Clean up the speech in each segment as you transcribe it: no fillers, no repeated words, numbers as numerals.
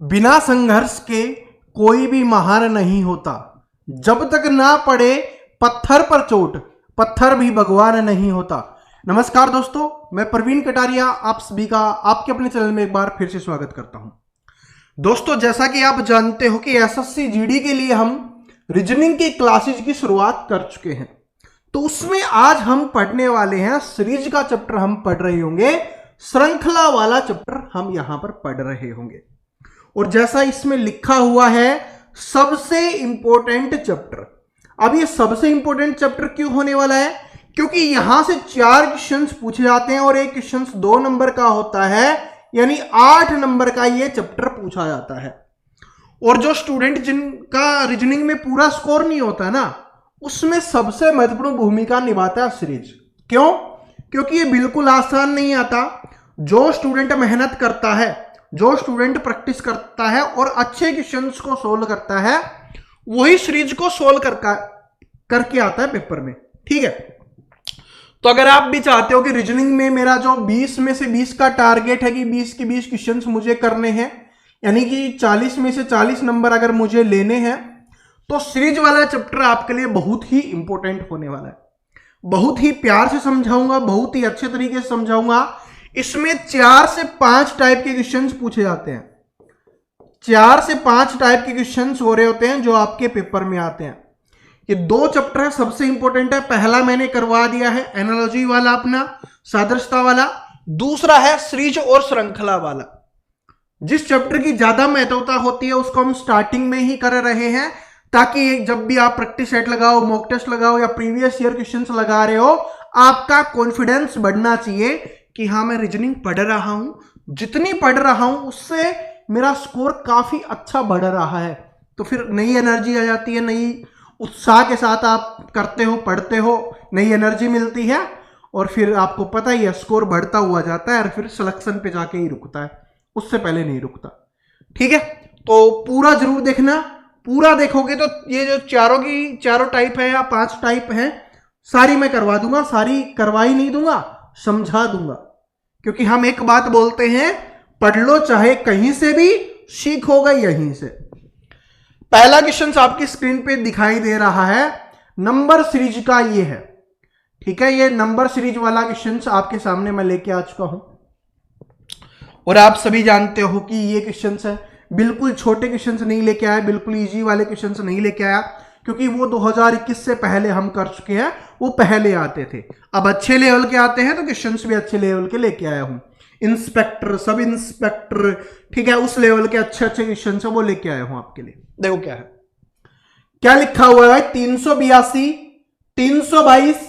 बिना संघर्ष के कोई भी महान नहीं होता। जब तक ना पड़े पत्थर पर चोट, पत्थर भी भगवान नहीं होता। नमस्कार दोस्तों, मैं प्रवीण कटारिया आप सभी का आपके अपने चैनल में एक बार फिर से स्वागत करता हूं। दोस्तों, जैसा कि आप जानते हो कि एसएससी जीडी के लिए हम रीजनिंग की क्लासेज की शुरुआत कर चुके हैं, तो उसमें आज हम पढ़ने वाले हैं सीरीज का चैप्टर हम पढ़ रहे होंगे, श्रृंखला वाला चैप्टर हम यहां पर पढ़ रहे होंगे। और जैसा इसमें लिखा हुआ है सबसे इंपॉर्टेंट चैप्टर। अब ये सबसे इंपॉर्टेंट चैप्टर क्यों होने वाला है? क्योंकि यहां से 4 क्वेश्चंस पूछे जाते हैं और एक क्वेश्चन 2 नंबर का होता है, यानी 8 नंबर का ये चैप्टर पूछा जाता है। और जो स्टूडेंट जिनका रीजनिंग में पूरा स्कोर नहीं होता ना, उसमें सबसे महत्वपूर्ण भूमिका निभाता है सीरीज। क्यों? क्योंकि ये बिल्कुल आसान नहीं आता। जो स्टूडेंट मेहनत करता है, जो स्टूडेंट प्रैक्टिस करता है और अच्छे क्वेश्चंस को सोल्व करता है, वही सीरीज को सोल्व करके आता है पेपर में। ठीक है, तो अगर आप भी चाहते हो कि रीजनिंग में मेरा जो 20 में से 20 का टारगेट है कि 20 के 20 क्वेश्चंस मुझे करने हैं, यानी कि 40 में से 40 नंबर अगर मुझे लेने हैं, तो सीरीज वाला चैप्टर आपके लिए बहुत ही इंपॉर्टेंट होने वाला है। बहुत ही प्यार से समझाऊंगा, बहुत ही अच्छे तरीके से समझाऊंगा। इसमें 4 से 5 टाइप के क्वेश्चंस पूछे जाते हैं। 4 से 5 टाइप के क्वेश्चंस हो रहे होते हैं जो आपके पेपर में आते हैं। ये 2 चैप्टर है, सबसे इंपॉर्टेंट है। पहला मैंने करवा दिया है एनालॉजी वाला, अपना सादृश्यता वाला। दूसरा है सीरीज और श्रृंखला वाला। जिस चैप्टर की ज्यादा महत्वता होती है उसको हम स्टार्टिंग में ही कर रहे हैं, ताकि जब भी आप प्रैक्टिस सेट लगाओ, मॉक टेस्ट लगाओ या प्रीवियस ईयर क्वेश्चंस लगा रहे हो, आपका कॉन्फिडेंस बढ़ना चाहिए कि हाँ मैं रीजनिंग पढ़ रहा हूं। जितनी पढ़ रहा हूं उससे मेरा स्कोर काफी अच्छा बढ़ रहा है। तो फिर नई एनर्जी आ जाती है, नई उत्साह के साथ आप करते हो, पढ़ते हो, नई एनर्जी मिलती है और फिर आपको पता ही है स्कोर बढ़ता हुआ जाता है और फिर सिलेक्शन पे जाके ही रुकता है, उससे पहले नहीं रुकता। ठीक है, तो पूरा जरूर देखना। पूरा देखोगे तो ये जो चारों टाइप है या 5 टाइप है, सारी मैं करवा दूंगा। सारी करवा ही नहीं दूंगा, समझा दूंगा। क्योंकि हम एक बात बोलते हैं, पढ़ लो चाहे कहीं से भी, सीखोगे यहीं से। पहला क्वेश्चन आपकी स्क्रीन पे दिखाई दे रहा है, नंबर सीरीज का ये है। ठीक है, ये नंबर सीरीज वाला क्वेश्चन आपके सामने मैं लेके आ चुका हूं और आप सभी जानते हो कि ये क्वेश्चन है। बिल्कुल छोटे क्वेश्चंस नहीं लेके आया, बिल्कुल इजी वाले क्वेश्चंस नहीं लेके आया, क्योंकि वो 2021 से पहले हम कर चुके हैं, वो पहले आते थे। अब अच्छे लेवल के आते हैं तो क्वेश्चंस भी अच्छे लेवल के लेके आया हूं। इंस्पेक्टर, सब इंस्पेक्टर, ठीक है, उस लेवल के अच्छे अच्छे क्वेश्चंस है वो लेके आया हूं आपके लिए। देखो क्या है, क्या लिखा हुआ है भाई। 382, 322,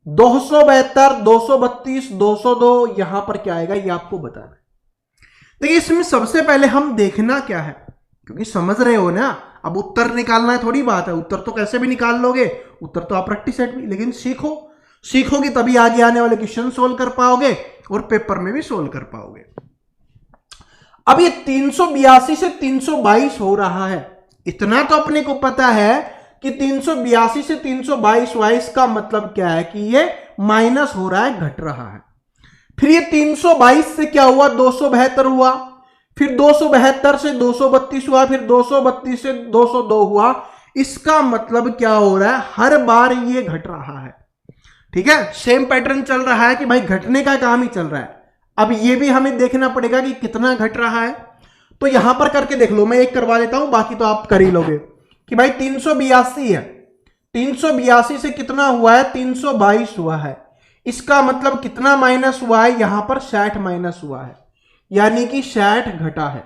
272, 232, 202, यहां पर क्या आएगा ये आपको बताना है। देखिए, इसमें सबसे पहले हम देखना क्या है, क्योंकि समझ रहे हो ना, अब उत्तर निकालना है थोड़ी बात है। उत्तर तो कैसे भी निकाल लोगे, उत्तर तो आप प्रैक्टिस सेट में, लेकिन सीखोगे तभी आगे आने वाले क्वेश्चन सोल्व कर पाओगे और पेपर में भी सोल्व कर पाओगे। अब ये 382 से 322 हो रहा है, इतना तो अपने को पता है कि 382 से 322 का मतलब क्या है कि ये माइनस हो रहा है, घट रहा है। फिर ये 322 से क्या हुआ, 272 हुआ, फिर 272 से 232 हुआ, फिर 232 से 202 हुआ। इसका मतलब क्या हो रहा है, हर बार ये घट रहा है। ठीक है, सेम पैटर्न चल रहा है कि भाई घटने का काम ही चल रहा है। अब ये भी हमें देखना पड़ेगा कि कितना घट रहा है। तो यहां पर करके देख लो, मैं एक करवा देता हूं, बाकी तो आप कर ही लोगे कि भाई 382 है, 382 से कितना हुआ है, 322 हुआ है। इसका मतलब कितना माइनस हुआ है, यहां पर 60 माइनस हुआ है, यानी कि 60 घटा है।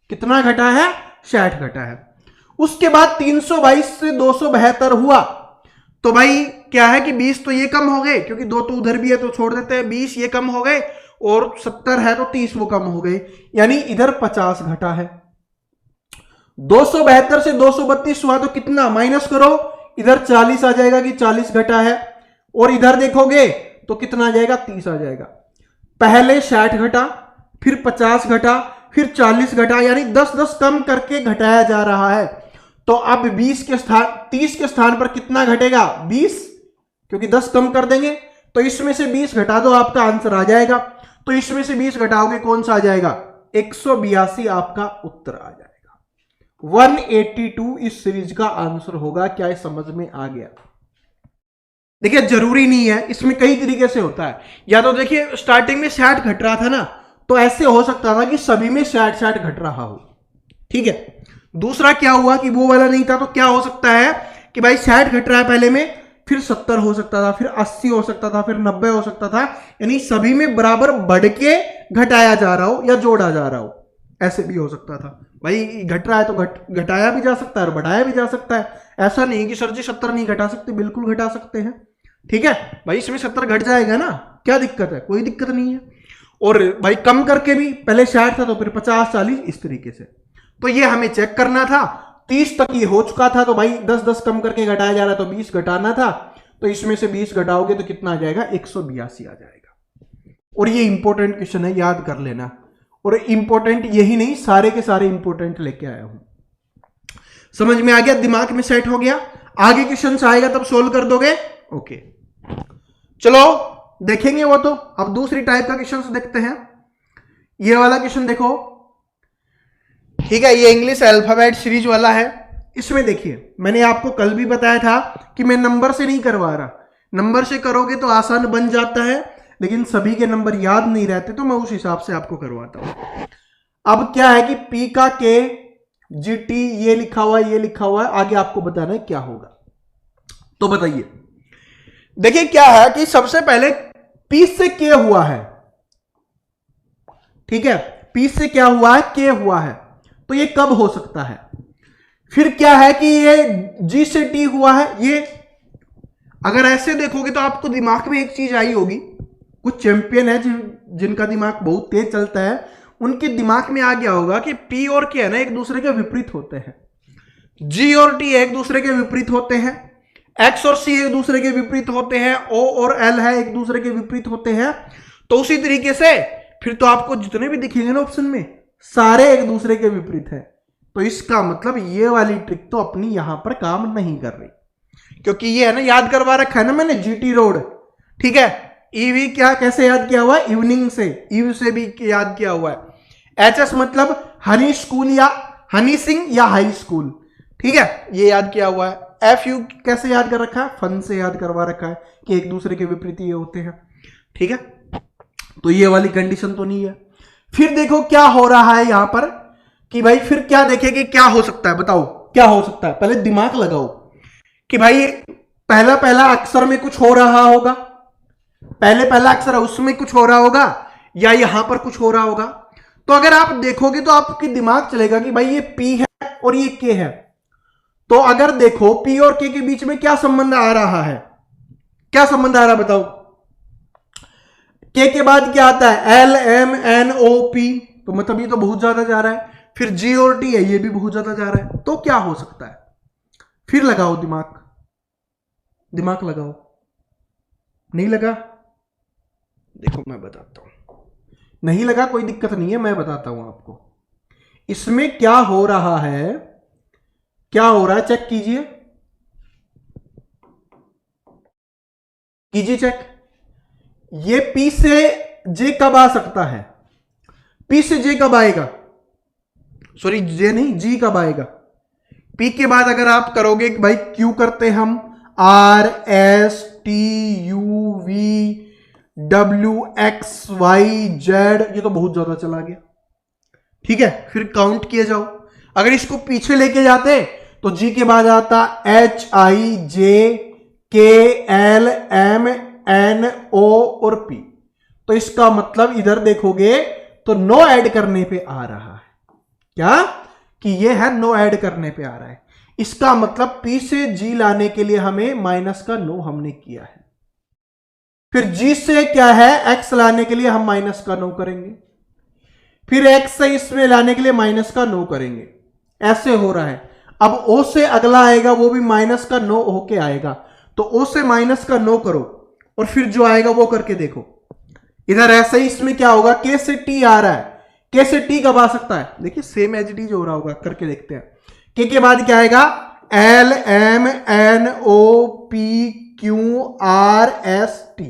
कितना घटा है, 60 घटा है। उसके बाद 322 से 272 हुआ, तो भाई क्या है कि 20 तो ये कम हो गए, क्योंकि 2 तो उधर भी है तो छोड़ देते हैं, 20 ये कम हो गए, और 70 है तो 30 वो कम हो गए, यानी इधर 50 घटा है। 272 से 232 हुआ तो कितना, माइनस करो, इधर 40 आ जाएगा कि 40 घटा है, और इधर देखोगे तो कितना आ जाएगा, 30 आ जाएगा। पहले 60 घटा, फिर 50 घटा, फिर 40 घटा, यानी 10-10 कम करके घटाया जा रहा है। तो अब 30 के स्थान पर कितना घटेगा, 20, क्योंकि 10 कम कर देंगे, तो इसमें से 20 घटा दो, आपका आंसर आ जाएगा। तो इसमें से 20 घटाओगे कौन सा आ जाएगा, 182 आपका उत्तर आ जाएगा। 182 इस सीरीज का आंसर होगा। क्या ये समझ में आ गया? देखिए जरूरी नहीं है, इसमें कई तरीके से होता है। या तो देखिए स्टार्टिंग में 60 घट रहा था ना, तो ऐसे हो सकता था कि सभी में 60 घट रहा हो, ठीक है। दूसरा क्या हुआ कि वो वाला नहीं था, तो क्या हो सकता है कि भाई 60 घट रहा है पहले में, फिर 70 हो सकता था, फिर 80 हो सकता था, फिर 90 हो सकता था, यानी सभी में बराबर बढ़ के घटाया जा रहा हो या जोड़ा जा रहा हो, ऐसे भी हो सकता था। भाई घट रहा है तो घटाया भी जा सकता है और बढ़ाया भी जा सकता है। ऐसा नहीं कि सर जी 70 नहीं घटा सकते, बिल्कुल घटा सकते हैं, ठीक है भाई। इसमें 70 घट जाएगा ना, क्या दिक्कत है? कोई दिक्कत नहीं है। और भाई कम करके भी, पहले 60 था तो फिर 50 40 इस तरीके से, तो ये हमें चेक करना था। 30 तक ये हो चुका था, तो भाई 10 कम करके घटाया जा रहा, तो 20 घटाना था, तो इसमें से 20 घटाओगे तो कितना आ जाएगा? 182 आ जाएगा। और ये इंपॉर्टेंट क्वेश्चन है, याद कर लेना। और इंपॉर्टेंट यही नहीं, सारे के सारे इंपॉर्टेंट लेके आया हूं। समझ में आ गया? दिमाग में सेट हो गया? आगे क्वेश्चन आएगा तब सोल्व कर दोगे। ओके चलो देखेंगे वो तो। अब दूसरी टाइप का क्वेश्चन देखते हैं। ये वाला क्वेश्चन देखो, ठीक है, ये इंग्लिश अल्फाबेट सीरीज वाला है। इसमें देखिए मैंने आपको कल भी बताया था कि मैं नंबर से नहीं करवा रहा। नंबर से करोगे तो आसान बन जाता है, लेकिन सभी के नंबर याद नहीं रहते, तो मैं उस हिसाब से आपको करवाता हूं। अब क्या है कि पी का के जी टी ये लिखा हुआ है, ये लिखा हुआ है, आगे आपको बताना है क्या होगा। तो बताइए, देखिए क्या है कि सबसे पहले पी से के हुआ है, ठीक है, पी से क्या हुआ है? के हुआ है, तो ये कब हो सकता है? फिर क्या है कि ये जी से टी हुआ है। ये अगर ऐसे देखोगे तो आपको दिमाग में एक चीज आई होगी, कुछ चैंपियन है जिनका दिमाग बहुत तेज चलता है, उनके दिमाग में आ गया होगा कि पी और के है ना एक दूसरे के विपरीत होते हैं, जी और टी एक दूसरे के विपरीत होते हैं, एक्स और सी एक दूसरे के विपरीत होते हैं, ओ और एल है एक दूसरे के विपरीत होते हैं। तो उसी तरीके से फिर तो आपको जितने भी दिखेंगे ना ऑप्शन में, सारे एक दूसरे के विपरीत है। तो इसका मतलब ये वाली ट्रिक तो अपनी यहां पर काम नहीं कर रही, क्योंकि ये है ना याद करवा रखा है ना मैंने, जीटी रोड, ठीक है। ईवी क्या कैसे याद किया हुआ है? इवनिंग से, ईव से भी याद किया हुआ है। एचएस मतलब हनी स्कूल या हनी सिंह या हाई स्कूल, ठीक है, ये याद किया हुआ है। एफ यू कैसे याद कर रखा है? फन से याद करवा रखा है कि एक दूसरे के विपरीत ये होते हैं, ठीक है। तो ये वाली कंडीशन तो नहीं है। फिर देखो क्या हो रहा है यहां पर कि भाई फिर क्या देखे कि क्या हो सकता है, बताओ क्या हो सकता है। पहले दिमाग लगाओ कि भाई पहला पहला अक्षर में कुछ हो रहा होगा, पहला अक्षर है उसमें कुछ हो रहा होगा, या यहां पर कुछ हो रहा होगा। तो अगर आप देखोगे तो आपके दिमाग चलेगा कि भाई ये पी है और ये के है। तो अगर देखो पी और के बीच में क्या संबंध आ रहा है? क्या संबंध आ रहा है बताओ? के बाद क्या आता है? L M N O P, तो मतलब ये तो बहुत ज्यादा जा रहा है। फिर जी और टी है, ये भी बहुत ज्यादा जा रहा है। तो क्या हो सकता है? फिर लगाओ दिमाग, दिमाग लगाओ। नहीं लगा? देखो मैं बताता हूं। नहीं लगा कोई दिक्कत नहीं है, मैं बताता हूं आपको इसमें क्या हो रहा है। क्या हो रहा है चेक कीजिए, कीजिए चेक। ये पी से जे कब आ सकता है? पी से जे कब आएगा? सॉरी जे नहीं, जी कब आएगा? पी के बाद अगर आप करोगे भाई क्यू करते हम, R S T U V W X Y Z, ये तो बहुत ज्यादा चला गया, ठीक है। फिर काउंट किए जाओ। अगर इसको पीछे लेके जाते तो जी के बाद आता एच आई जे के एल एम एन ओ और पी। तो इसका मतलब इधर देखोगे तो नो ऐड करने पे आ रहा है। क्या कि ये है नो ऐड करने पे आ रहा है। इसका मतलब पी से जी लाने के लिए हमें माइनस का नो हमने किया है। फिर जी से क्या है एक्स लाने के लिए हम माइनस का नो करेंगे। फिर एक्स से इसमें लाने के लिए माइनस का नो करेंगे। ऐसे हो रहा है। अब ओ से अगला आएगा वो भी माइनस का नो होके आएगा। तो ओ से माइनस का नो करो और फिर जो आएगा वो करके देखो। इधर ऐसे ही इसमें क्या होगा? के से टी आ रहा है। के से टी कब आ सकता है? देखिए सेम एज टी जो हो रहा होगा, करके देखते हैं। के बाद क्या आएगा? L M N O P Q R S T.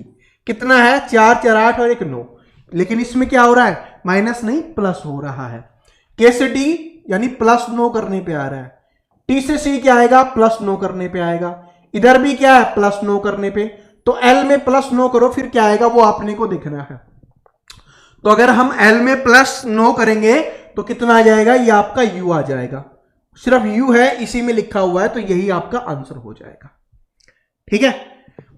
कितना है? 4 4 8 और 1 9। लेकिन इसमें क्या हो रहा है? माइनस नहीं प्लस हो रहा है। के से टी यानी प्लस 9 करने पे आ रहा है, टी से सी क्या आएगा प्लस 9 करने पे आएगा, इधर भी क्या है प्लस 9 करने पे, तो एल में प्लस 9 करो फिर क्या आएगा वो आपने को देखना है। तो अगर हम एल में प्लस 9 करेंगे तो कितना आ जाएगा, ये आपका यू आ जाएगा, सिर्फ यू है इसी में लिखा हुआ है, तो यही आपका आंसर हो जाएगा। ठीक है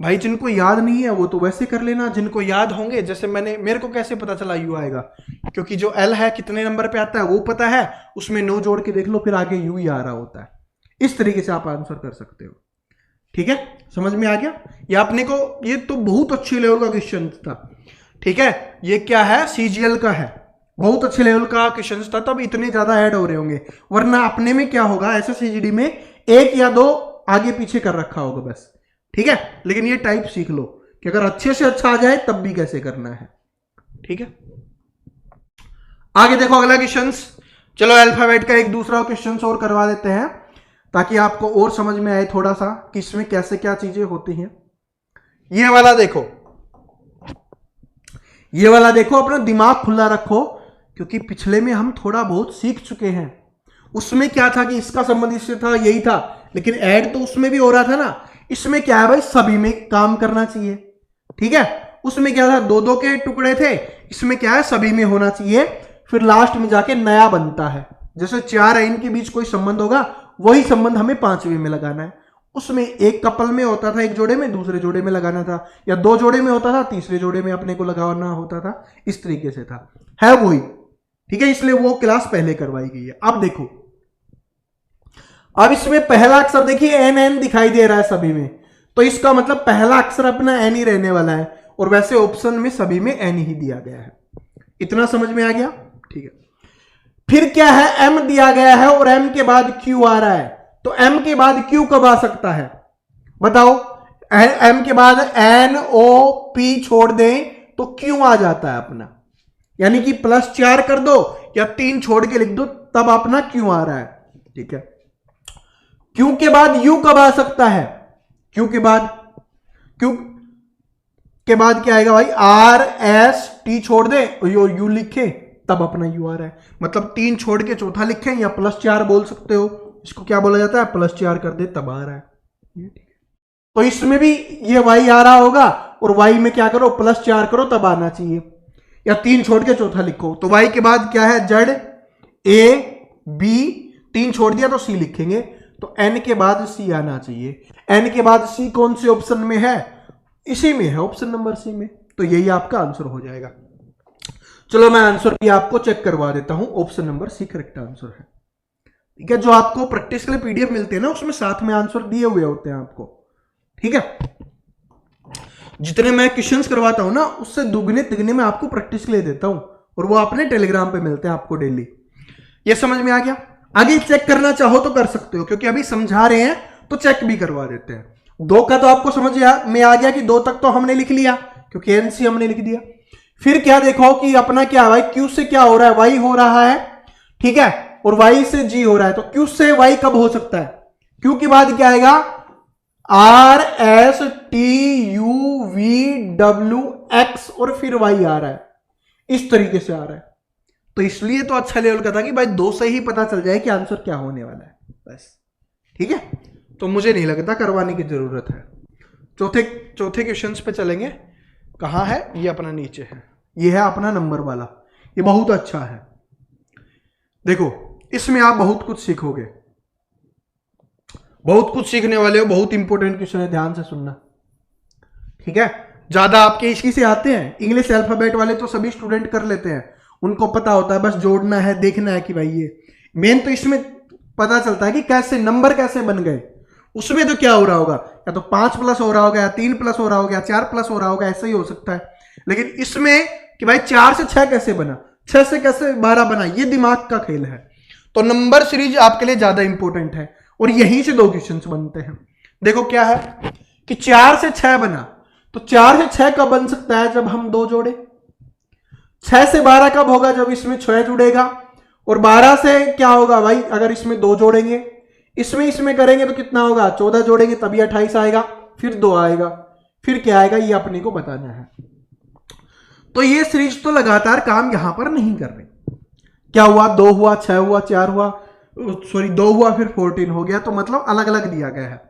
भाई, जिनको याद नहीं है वो तो वैसे कर लेना, जिनको याद होंगे, जैसे मेरे को कैसे पता चला यू आएगा, क्योंकि जो एल है कितने नंबर पे आता है वो पता है, उसमें 9 जोड़ के देख लो फिर आगे यू ही आ रहा होता है। इस तरीके से आप आंसर कर सकते हो। ठीक है, समझ में आ गया। ये आपने को, ये तो बहुत अच्छी लेवल का क्वेश्चन था। ठीक है, ये क्या है सीजीएल का है, बहुत अच्छे लेवल का क्वेश्चन था, तब इतने ज्यादा ऐड हो रहे होंगे, वरना अपने में क्या होगा एसएससीजीडी में 1 या 2 आगे पीछे कर रखा होगा बस। ठीक है, लेकिन ये टाइप सीख लो कि अगर अच्छे से अच्छा आ जाए तब भी कैसे करना है। ठीक है, आगे देखो अगला क्वेश्चन। चलो अल्फाबेट का एक दूसरा क्वेश्चन और करवा देते हैं ताकि आपको और समझ में आए थोड़ा सा कि इसमें कैसे क्या चीजें होती हैं। ये वाला देखो, ये वाला देखो, अपना दिमाग खुला रखो, क्योंकि पिछले में हम थोड़ा बहुत सीख चुके हैं। उसमें क्या था कि इसका संबंध इससे था, यही था, लेकिन ऐड तो उसमें भी हो रहा था ना। इसमें क्या है भाई, सभी में काम करना चाहिए। ठीक है, उसमें क्या था 2-2 के टुकड़े थे, इसमें क्या है सभी में होना चाहिए, फिर लास्ट में जाके नया बनता है। जैसे 4 है इनके बीच कोई संबंध होगा, वही संबंध हमें 5वें में लगाना है। उसमें एक कपल में होता था, एक जोड़े में, दूसरे जोड़े में लगाना था, या 2 जोड़े में होता था, तीसरे जोड़े में अपने को लगाना होता था, इस तरीके से था, है वही। ठीक है, इसलिए वो क्लास पहले करवाई गई है। अब देखो, अब इसमें पहला अक्षर देखिए एन एन दिखाई दे रहा है सभी में, तो इसका मतलब पहला अक्षर अपना एन ही रहने वाला है, और वैसे ऑप्शन में सभी में एन ही दिया गया है। इतना समझ में आ गया। ठीक है, फिर क्या है, एम दिया गया है और एम के बाद क्यू आ रहा है, तो एम के बाद क्यू कब आ सकता है बताओ। एम के बाद एन ओ पी छोड़ दें तो क्यू आ जाता है अपना, यानी कि +4 कर दो या 3 छोड़ के लिख दो, तब अपना क्यू आ रहा है। ठीक है, क्यू के बाद यू कब आ सकता है, क्यू के बाद क्या आएगा भाई, आर एस टी छोड़ दे यू लिखे तब अपना यू आ रहा है, मतलब 3 छोड़ के चौथा लिखें या +4 बोल सकते हो, इसको क्या बोला जाता है +4 कर दे तब आ रहा है। तो इसमें भी ये y आ रहा होगा, और y में क्या करो +4 करो तब आना चाहिए, या 3 छोड़ के चौथा लिखो, तो y के बाद क्या है जेड ए बी, 3 छोड़ दिया तो c लिखेंगे, तो n के बाद c आना चाहिए। n के बाद c कौन से ऑप्शन में है, इसी में है, ऑप्शन नंबर सी में, तो यही आपका आंसर हो जाएगा। चलो मैं आंसर भी आपको चेक करवा देता हूं, option number C correct answer है। ठीक है, जो आपको प्रैक्टिस के लिए पीडीएफ मिलते हैं ना, उसमें साथ में आंसर दिए हुए होते हैं आपको। ठीक है, जितने मैं क्वेश्चंस करवाता हूं ना, उससे दुगने तिगने में आपको प्रैक्टिस के लिए देता हूं, और वो अपने टेलीग्राम पे मिलते हैं आपको डेली। ये समझ में आ गया। आगे चेक करना चाहो तो कर सकते हो, क्योंकि अभी समझा रहे हैं तो चेक भी करवा देते हैं। 2 का तो आपको समझ में आ गया कि 2 तक तो हमने लिख लिया, क्योंकि एनसी हमने लिख दिया। फिर क्या देखो कि अपना क्या भाई, क्यू से क्या हो रहा है, वाई हो रहा है। ठीक है, और वाई से जी हो रहा है, तो क्यू से वाई कब हो सकता है, क्यू के बाद क्या आएगा, are S T U V W x, और फिर वाई आ रहा है, इस तरीके से आ रहा है। तो इसलिए तो अच्छा लेवल का था कि भाई 2 से ही पता चल जाए कि आंसर क्या होने वाला है बस। ठीक है, तो मुझे नहीं लगता करवाने की जरूरत है। चौथे क्वेश्चंस पे चलेंगे। कहाँ है, ये अपना नीचे है, ये है अपना नंबर वाला, ये बहुत अच्छा है। देखो इसमें आप बहुत कुछ सीखोगे, बहुत कुछ सीखने वाले हो, बहुत इंपॉर्टेंट क्वेश्चन है, ध्यान से सुनना। ठीक है, ज्यादा आपके इसी से आते हैं, इंग्लिश अल्फाबेट वाले तो सभी स्टूडेंट कर लेते हैं, उनको पता होता है, बस जोड़ना है, देखना है कि भाई ये मेन तो इसमें पता चलता है कि कैसे नंबर कैसे बन गए। उसमें तो क्या हो रहा होगा, या तो 5+ हो रहा होगा, या 3+ हो रहा होगा, या 4+ हो रहा होगा, ऐसा ही हो सकता है। लेकिन इसमें कि भाई 4 से 6 कैसे बना, 6 से कैसे 12 बना, ये दिमाग का खेल है। तो नंबर सीरीज आपके लिए ज्यादा इंपॉर्टेंट है, और यहीं से 2 क्वेश्चन बनते हैं। देखो क्या है कि 4 से 6 बना, तो 4 से 6 कब बन सकता है, जब हम 2 जोड़े। 6 से 12 कब होगा, जब इसमें 6 जुड़ेगा। और 12 से क्या होगा भाई, अगर इसमें 2 जोड़ेंगे, इसमें करेंगे तो कितना होगा, 14 जोड़ेंगे तभी 28 आएगा, फिर 2 आएगा, फिर क्या आएगा, ये अपने को बताना है। तो ये सीरीज तो लगातार काम यहां पर नहीं कर रही। क्या हुआ, 2 हुआ, 6 हुआ, 4 हुआ, सॉरी 2 हुआ, फिर 14 हो गया, तो मतलब अलग अलग दिया गया है।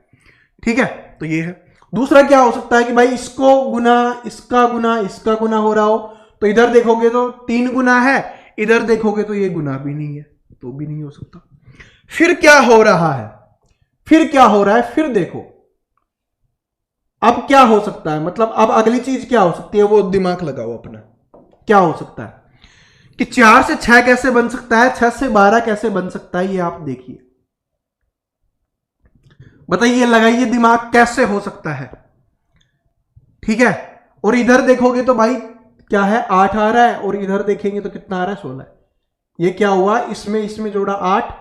ठीक है, तो ये है। दूसरा क्या हो सकता है कि भाई इसको गुना इसका गुना इसका गुना हो रहा हो, तो इधर देखोगे तो 3 गुना है, इधर देखोगे तो ये गुना भी नहीं है, तो भी नहीं हो सकता। फिर क्या हो रहा है, फिर क्या हो रहा है, फिर देखो अब क्या हो सकता है, मतलब अब अगली चीज क्या हो सकती है, वो दिमाग लगाओ अपना। क्या हो सकता है कि 4 से 6 कैसे बन सकता है, 6 से 12 कैसे बन सकता है, ये आप देखिए, बताइए, लगाइए दिमाग, कैसे हो सकता है। ठीक है, और इधर देखोगे तो भाई क्या है, 8 आ रहा है, और इधर देखेंगे तो कितना आ रहा है, 16। ये क्या हुआ, इसमें इसमें जोड़ा 8,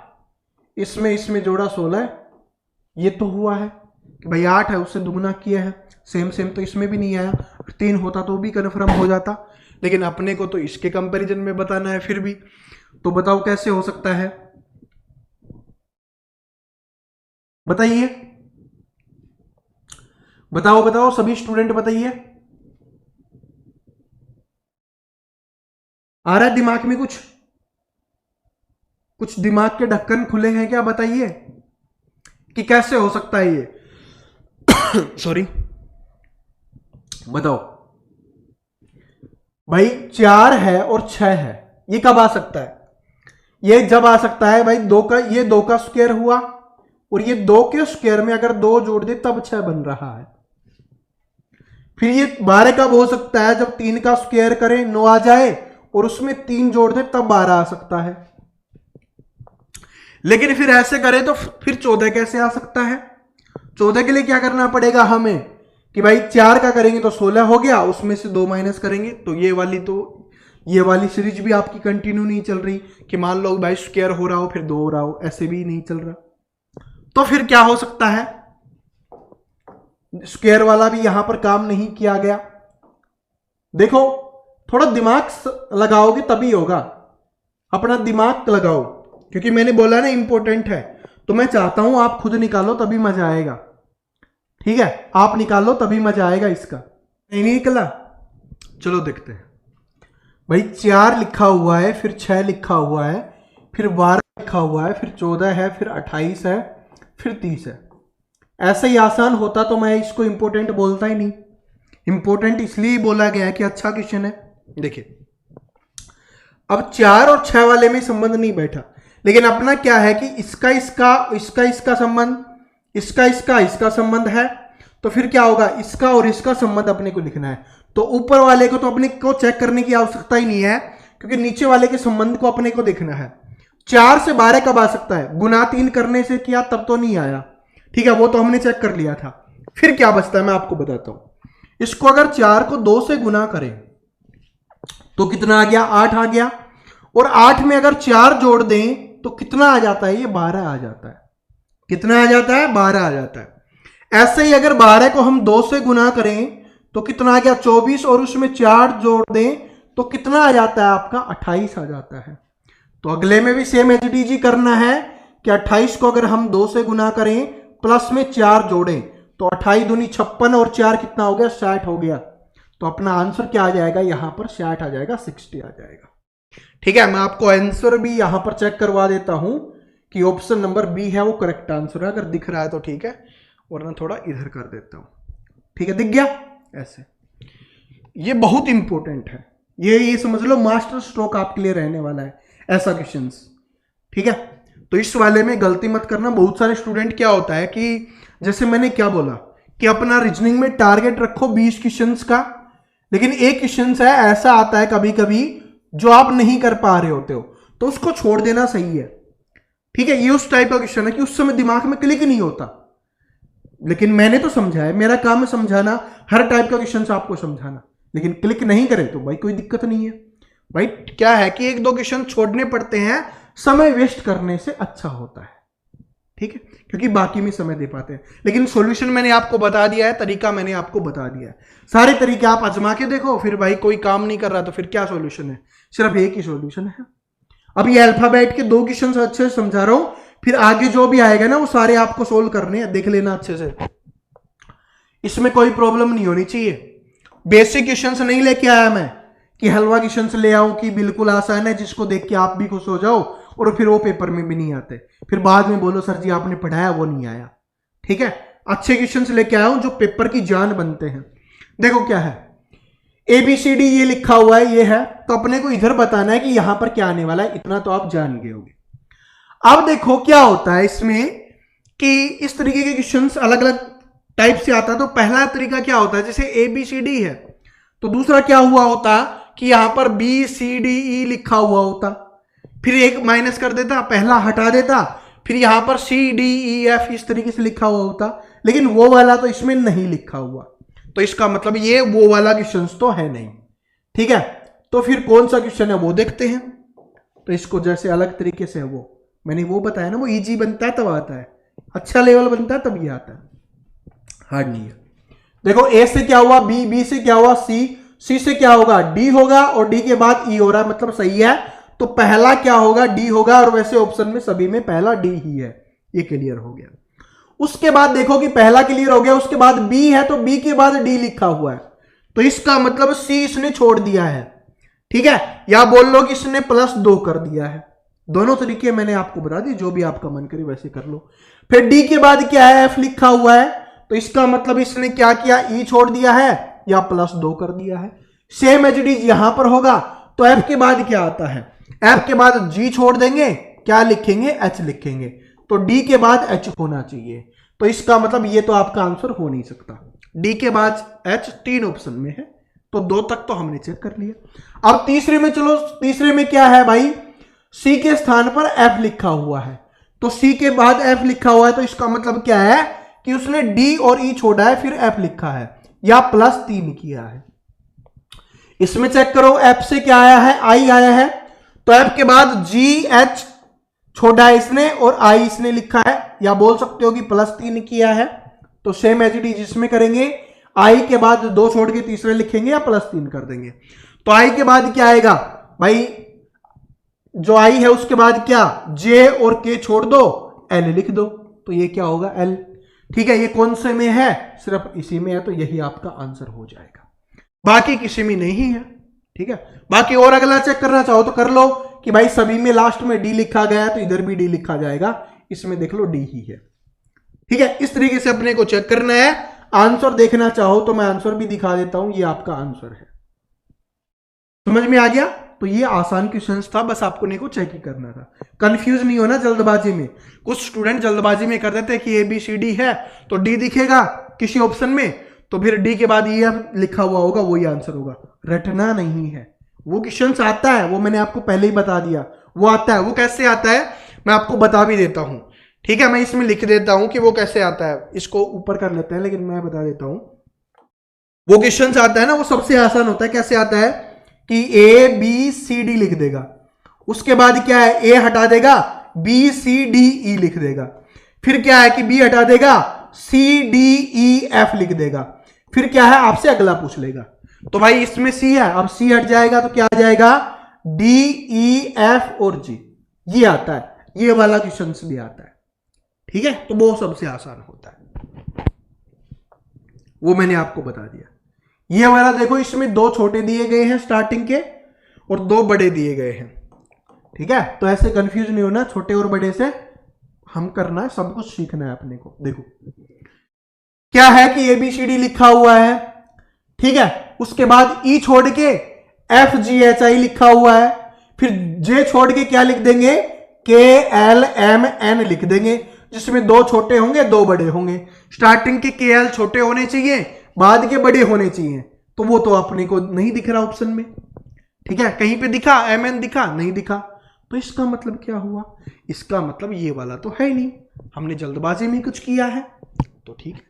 इसमें इसमें जोड़ा 16, ये तो हुआ है कि भाई 8 है, उससे दुगुना किया है, सेम सेम, तो इसमें भी नहीं आया। 3 होता तो भी कन्फर्म हो जाता, लेकिन अपने को तो इसके कंपैरिजन में बताना है फिर भी। तो बताओ कैसे हो सकता है, बताइए, बताओ बताओ सभी स्टूडेंट बताइए, आ रहा है दिमाग में कुछ, कुछ दिमाग के ढक्कन खुले हैं क्या, बताइए कि कैसे हो सकता है ये। सॉरी, बताओ भाई 4 है और 6 है, ये कब आ सकता है, ये जब आ सकता है भाई 2 का, ये 2 का स्क्वायर हुआ, और ये 2 के स्क्वायर में अगर 2 जोड़ दे तब 6 बन रहा है। फिर ये 12 कब हो सकता है, जब 3 का स्क्वायर करें 9 आ जाए, और उसमें 3 जोड़ दे तब 12 आ सकता है। लेकिन फिर ऐसे करें तो फिर 14 कैसे आ सकता है। 14 के लिए क्या करना पड़ेगा हमें कि भाई 4 का करेंगे तो 16 हो गया, उसमें से 2 माइनस करेंगे, तो ये वाली सीरीज भी आपकी कंटिन्यू नहीं चल रही कि मान लो भाई स्क्वायर हो रहा हो फिर 2 हो रहा हो, ऐसे भी नहीं चल रहा। तो फिर क्या हो सकता है, स्क्वायर वाला भी यहां पर काम नहीं किया गया। देखो थोड़ा दिमाग लगाओगे तभी होगा, अपना दिमाग लगाओ, क्योंकि मैंने बोला ना इंपॉर्टेंट है, तो मैं चाहता हूं आप खुद निकालो तभी मजा आएगा। ठीक है, आप निकालो तभी मजा आएगा इसका, नहीं निकला, चलो देखते हैं। भाई 4 लिखा हुआ है, फिर 6 लिखा हुआ है, फिर 12 लिखा हुआ है, फिर 14 है, फिर 28 है, फिर 30 है। ऐसे ही आसान होता तो मैं इसको इंपॉर्टेंट बोलता ही नहीं। इंपॉर्टेंट इसलिए बोला गया है कि अच्छा क्वेश्चन है। देखिए अब 4 और 6 वाले में संबंध नहीं बैठा, लेकिन अपना क्या है कि इसका इसका इसका इसका संबंध, इसका इसका इसका संबंध है, तो फिर क्या होगा, इसका और इसका संबंध अपने को लिखना है। तो ऊपर वाले को तो अपने को चेक करने की आवश्यकता ही नहीं है, क्योंकि नीचे वाले के संबंध को अपने को देखना है। 4 से 12 कब आ सकता है, गुना 3 करने से किया तब तो नहीं आया, ठीक है, वो तो हमने चेक कर लिया था। फिर क्या बचता है मैं आपको बताता हूं। इसको अगर 4 को 2 से गुना करें तो कितना आ गया, 8 आ गया, और 8 में अगर 4 जोड़ दें तो कितना आ जाता है, ये 12 आ जाता है। कितना आ जाता है, 12 आ जाता है। ऐसे ही अगर 12 को हम 2 से गुना करें तो कितना आ गया, 24, और उसमें 4 जोड़ दें तो कितना आ जाता है आपका, 28 आ जाता है। तो अगले में भी सेम एचडीजी करना है कि 28 को अगर हम 2 से गुना करें प्लस में 4 जोड़ें तो 28 दूनी 56, और 4 कितना हो गया, 60 हो गया। तो अपना आंसर क्या आ जाएगा, यहां पर 60 आ जाएगा, 60 आ जाएगा। ठीक है, मैं आपको आंसर भी यहां पर चेक करवा देता हूं कि ऑप्शन नंबर बी है वो करेक्ट आंसर है। अगर दिख रहा है तो ठीक है, वरना थोड़ा इधर कर देता हूं। ठीक है, दिख गया ऐसे, ये बहुत इंपॉर्टेंट है, ये समझ लो मास्टर स्ट्रोक आपके लिए रहने वाला है ऐसा क्वेश्चंस। ठीक है, तो इस वाले में गलती मत करना। बहुत सारे स्टूडेंट क्या होता है कि जैसे मैंने क्या बोला कि अपना रीजनिंग में टारगेट रखो 20 क्वेश्चंस का, लेकिन एक क्वेश्चन है ऐसा आता है कभी कभी जो आप नहीं कर पा रहे होते हो, तो उसको छोड़ देना सही है। ठीक है, ये उस टाइप का क्वेश्चन है कि उस समय दिमाग में क्लिक नहीं होता, लेकिन मैंने तो समझा है, मेरा काम है समझाना, हर टाइप का क्वेश्चन आपको समझाना, लेकिन क्लिक नहीं करे तो भाई कोई दिक्कत नहीं है। भाई क्या है कि 1-2 क्वेश्चन छोड़ने पड़ते हैं, समय वेस्ट करने से अच्छा होता है। ठीक है, क्योंकि बाकी में समय दे पाते हैं। लेकिन सॉल्यूशन मैंने आपको बता दिया है, तरीका मैंने आपको बता दिया है, सारे तरीके आप आजमा के देखो। फिर भाई कोई काम नहीं कर रहा तो फिर क्या सॉल्यूशन है, सिर्फ एक ही सॉल्यूशन है। अब ये अल्फाबेट के 2 क्वेश्चन अच्छे से समझा रहा हूं, फिर आगे जो भी आएगा ना वो सारे आपको सोल्व करने हैं, देख लेना अच्छे से, इसमें कोई प्रॉब्लम नहीं होनी चाहिए। बेसिक क्वेश्चंस नहीं लेके आया मैं कि हलवा क्वेश्चंस ले आओ कि बिल्कुल आसान है जिसको देख के आप भी खुश हो जाओ और फिर वो पेपर में भी नहीं आते, फिर बाद में बोलो सर जी आपने पढ़ाया वो नहीं आया। ठीक है, अच्छे क्वेश्चंस लेके आया हूं जो पेपर की जान बनते हैं। देखो क्या है, ABCD ये लिखा हुआ है, ये है, तो अपने को इधर बताना है कि यहां पर क्या आने वाला है, इतना तो आप जान गए होंगे। अब देखो क्या होता है इसमें कि इस तरीके के क्वेश्चंस अलग अलग टाइप से आता है। तो पहला तरीका क्या होता है, जैसे ABCD है तो दूसरा क्या हुआ होता कि यहां पर BCDE लिखा हुआ होता, फिर एक माइनस कर देता, पहला हटा देता, फिर यहां पर CDEF इस तरीके से लिखा हुआ होता, लेकिन वो वाला तो इसमें नहीं लिखा हुआ, तो इसका मतलब ये वो वाला क्वेश्चन तो है नहीं। ठीक है, तो फिर कौन सा क्वेश्चन है वो देखते हैं। तो इसको जैसे अलग तरीके से वो मैंने वो बताया ना, वो इजी बनता है तब आता है, अच्छा लेवल बनता है तब ये आता है, हार्ड नहीं है। देखो A से क्या हुआ B, B से क्या हुआ C, C से क्या होगा D होगा, और D के बाद E हो रहा है, मतलब सही है। तो पहला क्या होगा D होगा, और वैसे ऑप्शन में सभी में पहला D ही है, ये क्लियर हो गया। उसके बाद देखो कि पहला क्लियर हो गया, उसके बाद B है तो B के बाद D लिखा हुआ है, तो इसका मतलब C इसने छोड़ दिया है। ठीक है, या बोल लो कि इसने +2 कर दिया है। दोनों तरीके मैंने आपको बता दिए, जो भी आपका मन करे वैसे कर लो। फिर D के बाद क्या है F लिखा हुआ है, तो इसका मतलब इसने क्या किया, E छोड़ दिया है या +2 कर दिया है। सेम एज इट इज यहां पर होगा, तो F के बाद क्या आता है, F के बाद G छोड़ देंगे, क्या लिखेंगे H लिखेंगे, तो D के बाद H होना चाहिए। तो इसका मतलब ये तो आपका आंसर हो नहीं सकता, D के बाद H 3 ऑप्शन में है, तो 2 तक तो हमने चेक कर लिया। अब तीसरे में चलो, तीसरे में क्या है भाई, C के स्थान पर F लिखा हुआ है, तो C के बाद F लिखा हुआ है, तो इसका मतलब क्या है कि उसने D और E छोड़ा है फिर F लिखा है, या +3 किया है। इसमें चेक करो F से क्या आया है, I आया है, तो F के बाद G H छोड़ा है इसने और I इसने लिखा है, या बोल सकते हो कि +3 किया है। तो सेम एज इट इज इसमें करेंगे, I के बाद 2 छोड़ के तीसरे लिखेंगे या +3 कर देंगे। तो I के बाद क्या आएगा भाई, जो I है उसके बाद क्या, J और K छोड़ दो, L लिख दो, तो ये क्या होगा L। ठीक है, ये कौन से में है, सिर्फ इसी में है, तो यही आपका आंसर हो जाएगा, बाकी किसी में नहीं है। ठीक है, बाकी और अगला चेक करना चाहो तो कर लो कि भाई सभी में लास्ट में D लिखा गया है, तो इधर भी D लिखा जाएगा, इसमें देख लो D ही है। ठीक है, इस तरीके से अपने को चेक करना है। आंसर देखना चाहो तो मैं आंसर भी दिखा देता हूं, ये आपका आंसर है। समझ में आ गया, तो ये आसान क्वेश्चन था, बस आपको नहीं को चेक ही करना था, कंफ्यूज नहीं होना जल्दबाजी में। कुछ स्टूडेंट जल्दबाजी में कर देते हैं कि ABCD है तो D दिखेगा किसी ऑप्शन में, तो फिर D के बाद ये लिखा हुआ होगा, वही आंसर होगा, रटना नहीं है। वो क्वेश्चन आता है, वो मैंने आपको पहले ही बता दिया, वो आता है। वो कैसे आता है मैं आपको बता भी देता हूं। ठीक है, मैं इसमें लिख देता हूं कि वो कैसे आता है, इसको ऊपर कर लेते हैं, लेकिन मैं बता देता हूं। वो क्वेश्चन आता है ना, वो सबसे आसान होता है। कैसे आता है कि ABCD लिख देगा, उसके बाद क्या है A हटा देगा, BCDE लिख देगा, फिर क्या है कि B हटा देगा, CDEF लिख देगा, फिर क्या है आपसे अगला पूछ लेगा। तो भाई इसमें C है, अब C हट जाएगा तो क्या आ जाएगा DEF और G, ये आता है, ये वाला क्वेश्चन भी आता है। ठीक है, तो वो सबसे आसान होता है, वो मैंने आपको बता दिया। ये वाला देखो, इसमें 2 छोटे दिए गए हैं स्टार्टिंग के और 2 बड़े दिए गए हैं। ठीक है, तो ऐसे कंफ्यूज नहीं होना, छोटे और बड़े से हम करना है, सब कुछ सीखना है अपने को। देखो क्या है कि ABCD लिखा हुआ है, ठीक है, उसके बाद E छोड़ के FGHI लिखा हुआ है, फिर J छोड़ के क्या लिख देंगे KLMN लिख देंगे, जिसमें 2 छोटे होंगे 2 बड़े होंगे। स्टार्टिंग के KL छोटे होने चाहिए, बाद के बड़े होने चाहिए, तो वो तो अपने को नहीं दिख रहा ऑप्शन में। ठीक है, कहीं पे दिखा, MN दिखा, नहीं दिखा, तो इसका मतलब क्या हुआ, इसका मतलब ये वाला तो है ही नहीं, हमने जल्दबाजी में कुछ किया है। तो ठीक है,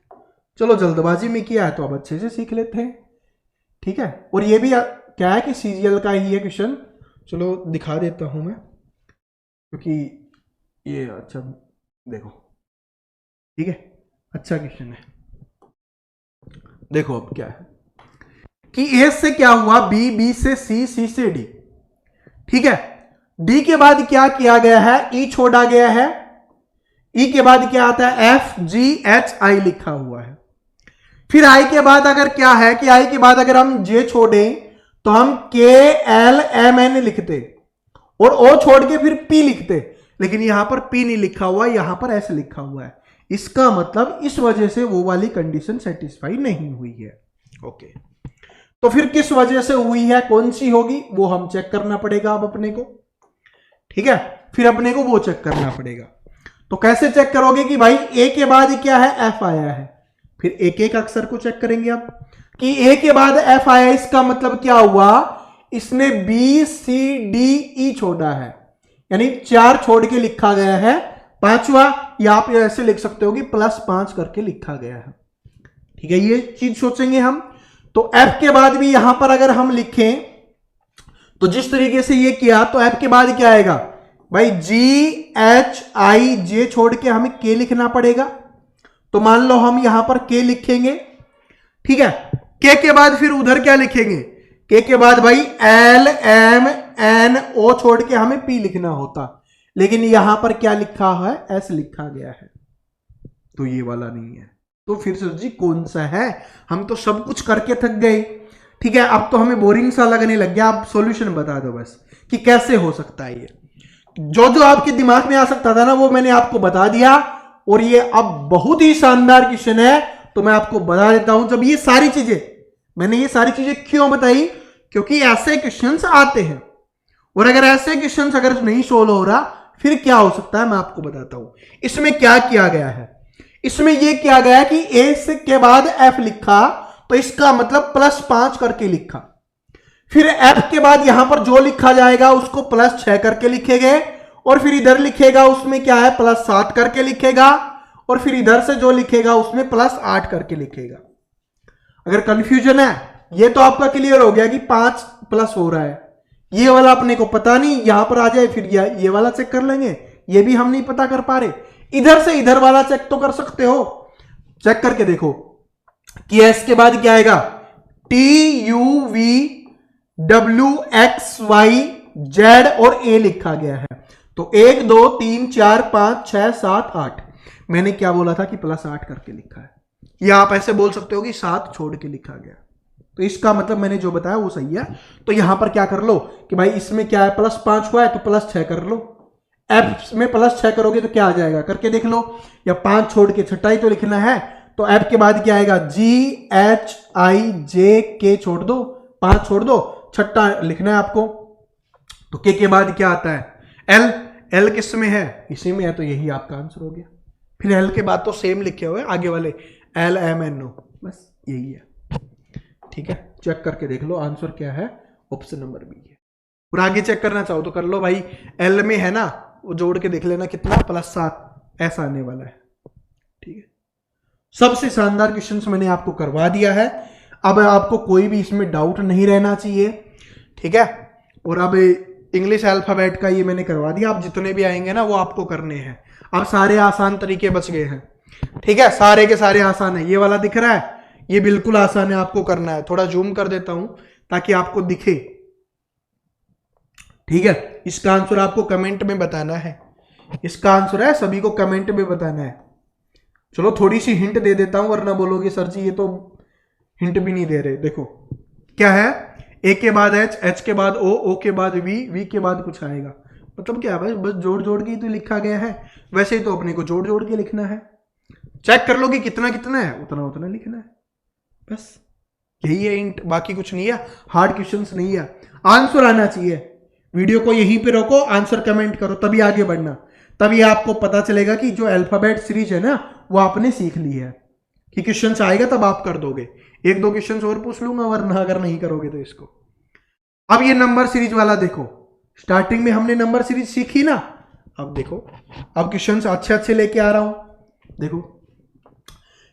चलो जल्दबाजी में किया है तो अब अच्छे से सीख लेते हैं। ठीक है, और ये भी क्या है कि CGL का ही है क्वेश्चन, चलो दिखा देता हूं मैं, क्योंकि ये अच्छा देखो, ठीक है, अच्छा क्वेश्चन है। देखो अब क्या है कि A से क्या हुआ B, B से C, C से D। ठीक है, D के बाद क्या किया गया है, E छोड़ा गया है, E के बाद क्या आता है FGHI लिखा हुआ है। फिर I के बाद अगर क्या है कि I के बाद अगर हम J छोड़ें तो हम के एल एम एन लिखते और ओ छोड़ के फिर पी लिखते, लेकिन यहां पर पी नहीं लिखा हुआ, यहां पर एस लिखा हुआ है। इसका मतलब इस वजह से वो वाली कंडीशन सेटिस्फाई नहीं हुई है। ओके, तो फिर किस वजह से हुई है, कौन सी होगी, वो हम चेक करना पड़ेगा अब अपने को। ठीक है, फिर अपने को वो चेक करना पड़ेगा। तो कैसे चेक करोगे कि भाई ए के बाद क्या है, एफ आया है। फिर एक एक अक्षर को चेक करेंगे अब कि ए के बाद एफ आया, इसका मतलब क्या हुआ, इसने बी सी डी ई छोड़ा है, यानी 4 छोड़ के लिखा गया है, 5वां या आप ऐसे लिख सकते हो कि +5 करके लिखा गया है। ठीक है, ये चीज सोचेंगे हम। तो एफ के बाद भी यहां पर अगर हम लिखें तो जिस तरीके से ये किया, तो एफ के बाद क्या आएगा भाई, जी एच आई जे छोड़ के हमें के लिखना पड़ेगा। तो मान लो हम यहां पर के लिखेंगे। ठीक है, के बाद फिर उधर क्या लिखेंगे, के बाद भाई एल एम एन ओ छोड़ के हमें पी लिखना होता, लेकिन यहां पर क्या लिखा है, एस लिखा गया है, तो ये वाला नहीं है। तो फिर सर जी कौन सा है, हम तो सब कुछ करके थक गए। ठीक है, अब तो हमें बोरिंग सा लगने लग गया, आप सॉल्यूशन बता दो बस कि कैसे हो सकता है ये। जो जो आपके दिमाग में आ सकता था ना, वो मैंने आपको बता दिया, और ये अब बहुत ही शानदार क्वेश्चन है, तो मैं आपको बता देता हूं। जब ये सारी चीजें, मैंने ये सारी चीजें क्यों बताई, क्योंकि ऐसे क्वेश्चंस आते हैं, और अगर ऐसे क्वेश्चंस अगर नहीं सोल्व हो रहा, फिर क्या हो सकता है मैं आपको बताता हूं। इसमें क्या किया गया है, इसमें यह किया गया कि ए के बाद एफ लिखा, तो इसका मतलब +5 करके लिखा। फिर एफ के बाद यहां पर जो लिखा जाएगा उसको +6 करके लिखेंगे, और फिर इधर लिखेगा उसमें क्या है, +7 करके लिखेगा, और फिर इधर से जो लिखेगा उसमें +8 करके लिखेगा। अगर कंफ्यूजन है, ये तो आपका क्लियर हो गया कि 5 प्लस हो रहा है, ये वाला अपने को पता नहीं, यहां पर आ जाए फिर ये वाला चेक कर लेंगे, ये भी हम नहीं पता कर पा रहे। इधर से इधर वाला चेक तो कर सकते हो, चेक करके देखो कि एस के बाद क्या आएगा, TUV WXYZ और A लिखा गया है। तो 1 2 3 4 5 6 7 8, मैंने क्या बोला था कि +8 करके लिखा है, या आप ऐसे बोल सकते हो कि 7 छोड़ के लिखा गया। तो इसका मतलब मैंने जो बताया वो सही है। तो यहां पर क्या कर लो कि भाई इसमें क्या है, +5 हुआ है तो +6 कर लो, एफ में +6 करोगे तो क्या आ जाएगा, करके देख लो, या 5 छोड़ के छठा ही तो लिखना है, तो एफ के बाद क्या आएगा, GHIJ छोड़ दो, 5 छोड़ दो, छठा लिखना है आपको। तो के बाद क्या आता है, एल किस में है, इसी में है, तो यही आपका आंसर हो गया। फिर एल के बाद तो सेम लिखे हुए आगे वाले LMNO, बस यही है। ठीक है, चेक करके देख लो आंसर क्या है, ऑप्शन नंबर बी है। और आगे चेक करना चाहो तो कर लो भाई, एल में है ना, वो जोड़ के देख लेना कितना, +7 ऐसा आने वाला है। ठीक है, सबसे शानदार क्वेश्चंस मैंने आपको करवा दिया है, अब आपको कोई भी इसमें डाउट नहीं रहना चाहिए। ठीक है, और अब इंग्लिश अल्फाबेट का ये मैंने करवा दिया, आप जितने भी आएंगे ना वो आपको करने हैं। अब सारे आसान तरीके बच गए हैं। ठीक है, सारे के सारे आसान है। ये वाला दिख रहा है, ये बिल्कुल आसान है, आपको करना है। थोड़ा जूम कर देता हूं ताकि आपको दिखे। ठीक है, इसका आंसर आपको कमेंट में बताना है, इसका आंसर है सभी को कमेंट में बताना है। चलो थोड़ी सी हिंट दे देता हूं, वरना बोलोगे सर जी ये तो हिंट भी नहीं दे रहे। देखो क्या है, ए के बाद एच के बाद ओ के बाद वी के बाद कुछ आएगा, मतलब क्या है, बस जोड़ जोड़ के ही तो लिखा गया है। वैसे ही तो अपने को जोड़ जोड़ के लिखना है। चेक कर लो कि कितना कितना है, उतना उतना लिखना है, बस यही है हिंट, बाकी कुछ नहीं है। हार्ड क्वेश्चंस नहीं है, आंसर आना चाहिए। वीडियो को यहीं पे रोको, आंसर कमेंट करो, तभी आगे बढ़ना, तभी आपको पता चलेगा कि जो अल्फाबेट सीरीज है ना वो आपने सीख ली है, कि क्वेश्चंस आएगा तब आप कर दोगे। 1-2 क्वेश्चंस और पूछ लूंगा, वरना अगर नहीं करोगे तो इसको। अब ये नंबर सीरीज वाला देखो, स्टार्टिंग में हमने नंबर सीरीज सीखी ना, अब देखो, अब क्वेश्चंस अच्छे अच्छे लेके आ रहा हूं। देखो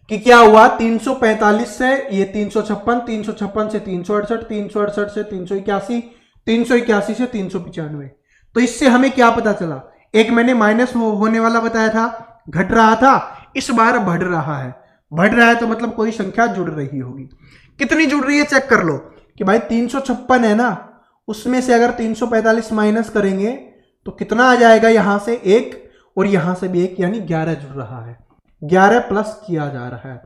कि क्या हुआ, 345 से ये 356, 356 से 368, 368 से 381, 381 से 395। तो इससे हमें क्या पता चला, एक मैंने माइनस होने वाला बताया था, घट रहा था, इस बार बढ़ रहा है। बढ़ रहा है तो मतलब कोई संख्या जुड़ रही होगी। कितनी जुड़ रही है चेक कर लो कि भाई 356 है ना, उसमें से अगर 345 माइनस करेंगे तो कितना आ जाएगा, यहां से 1 और यहां से भी 1, यानी 11 जुड़ रहा है। 11 प्लस किया जा रहा है।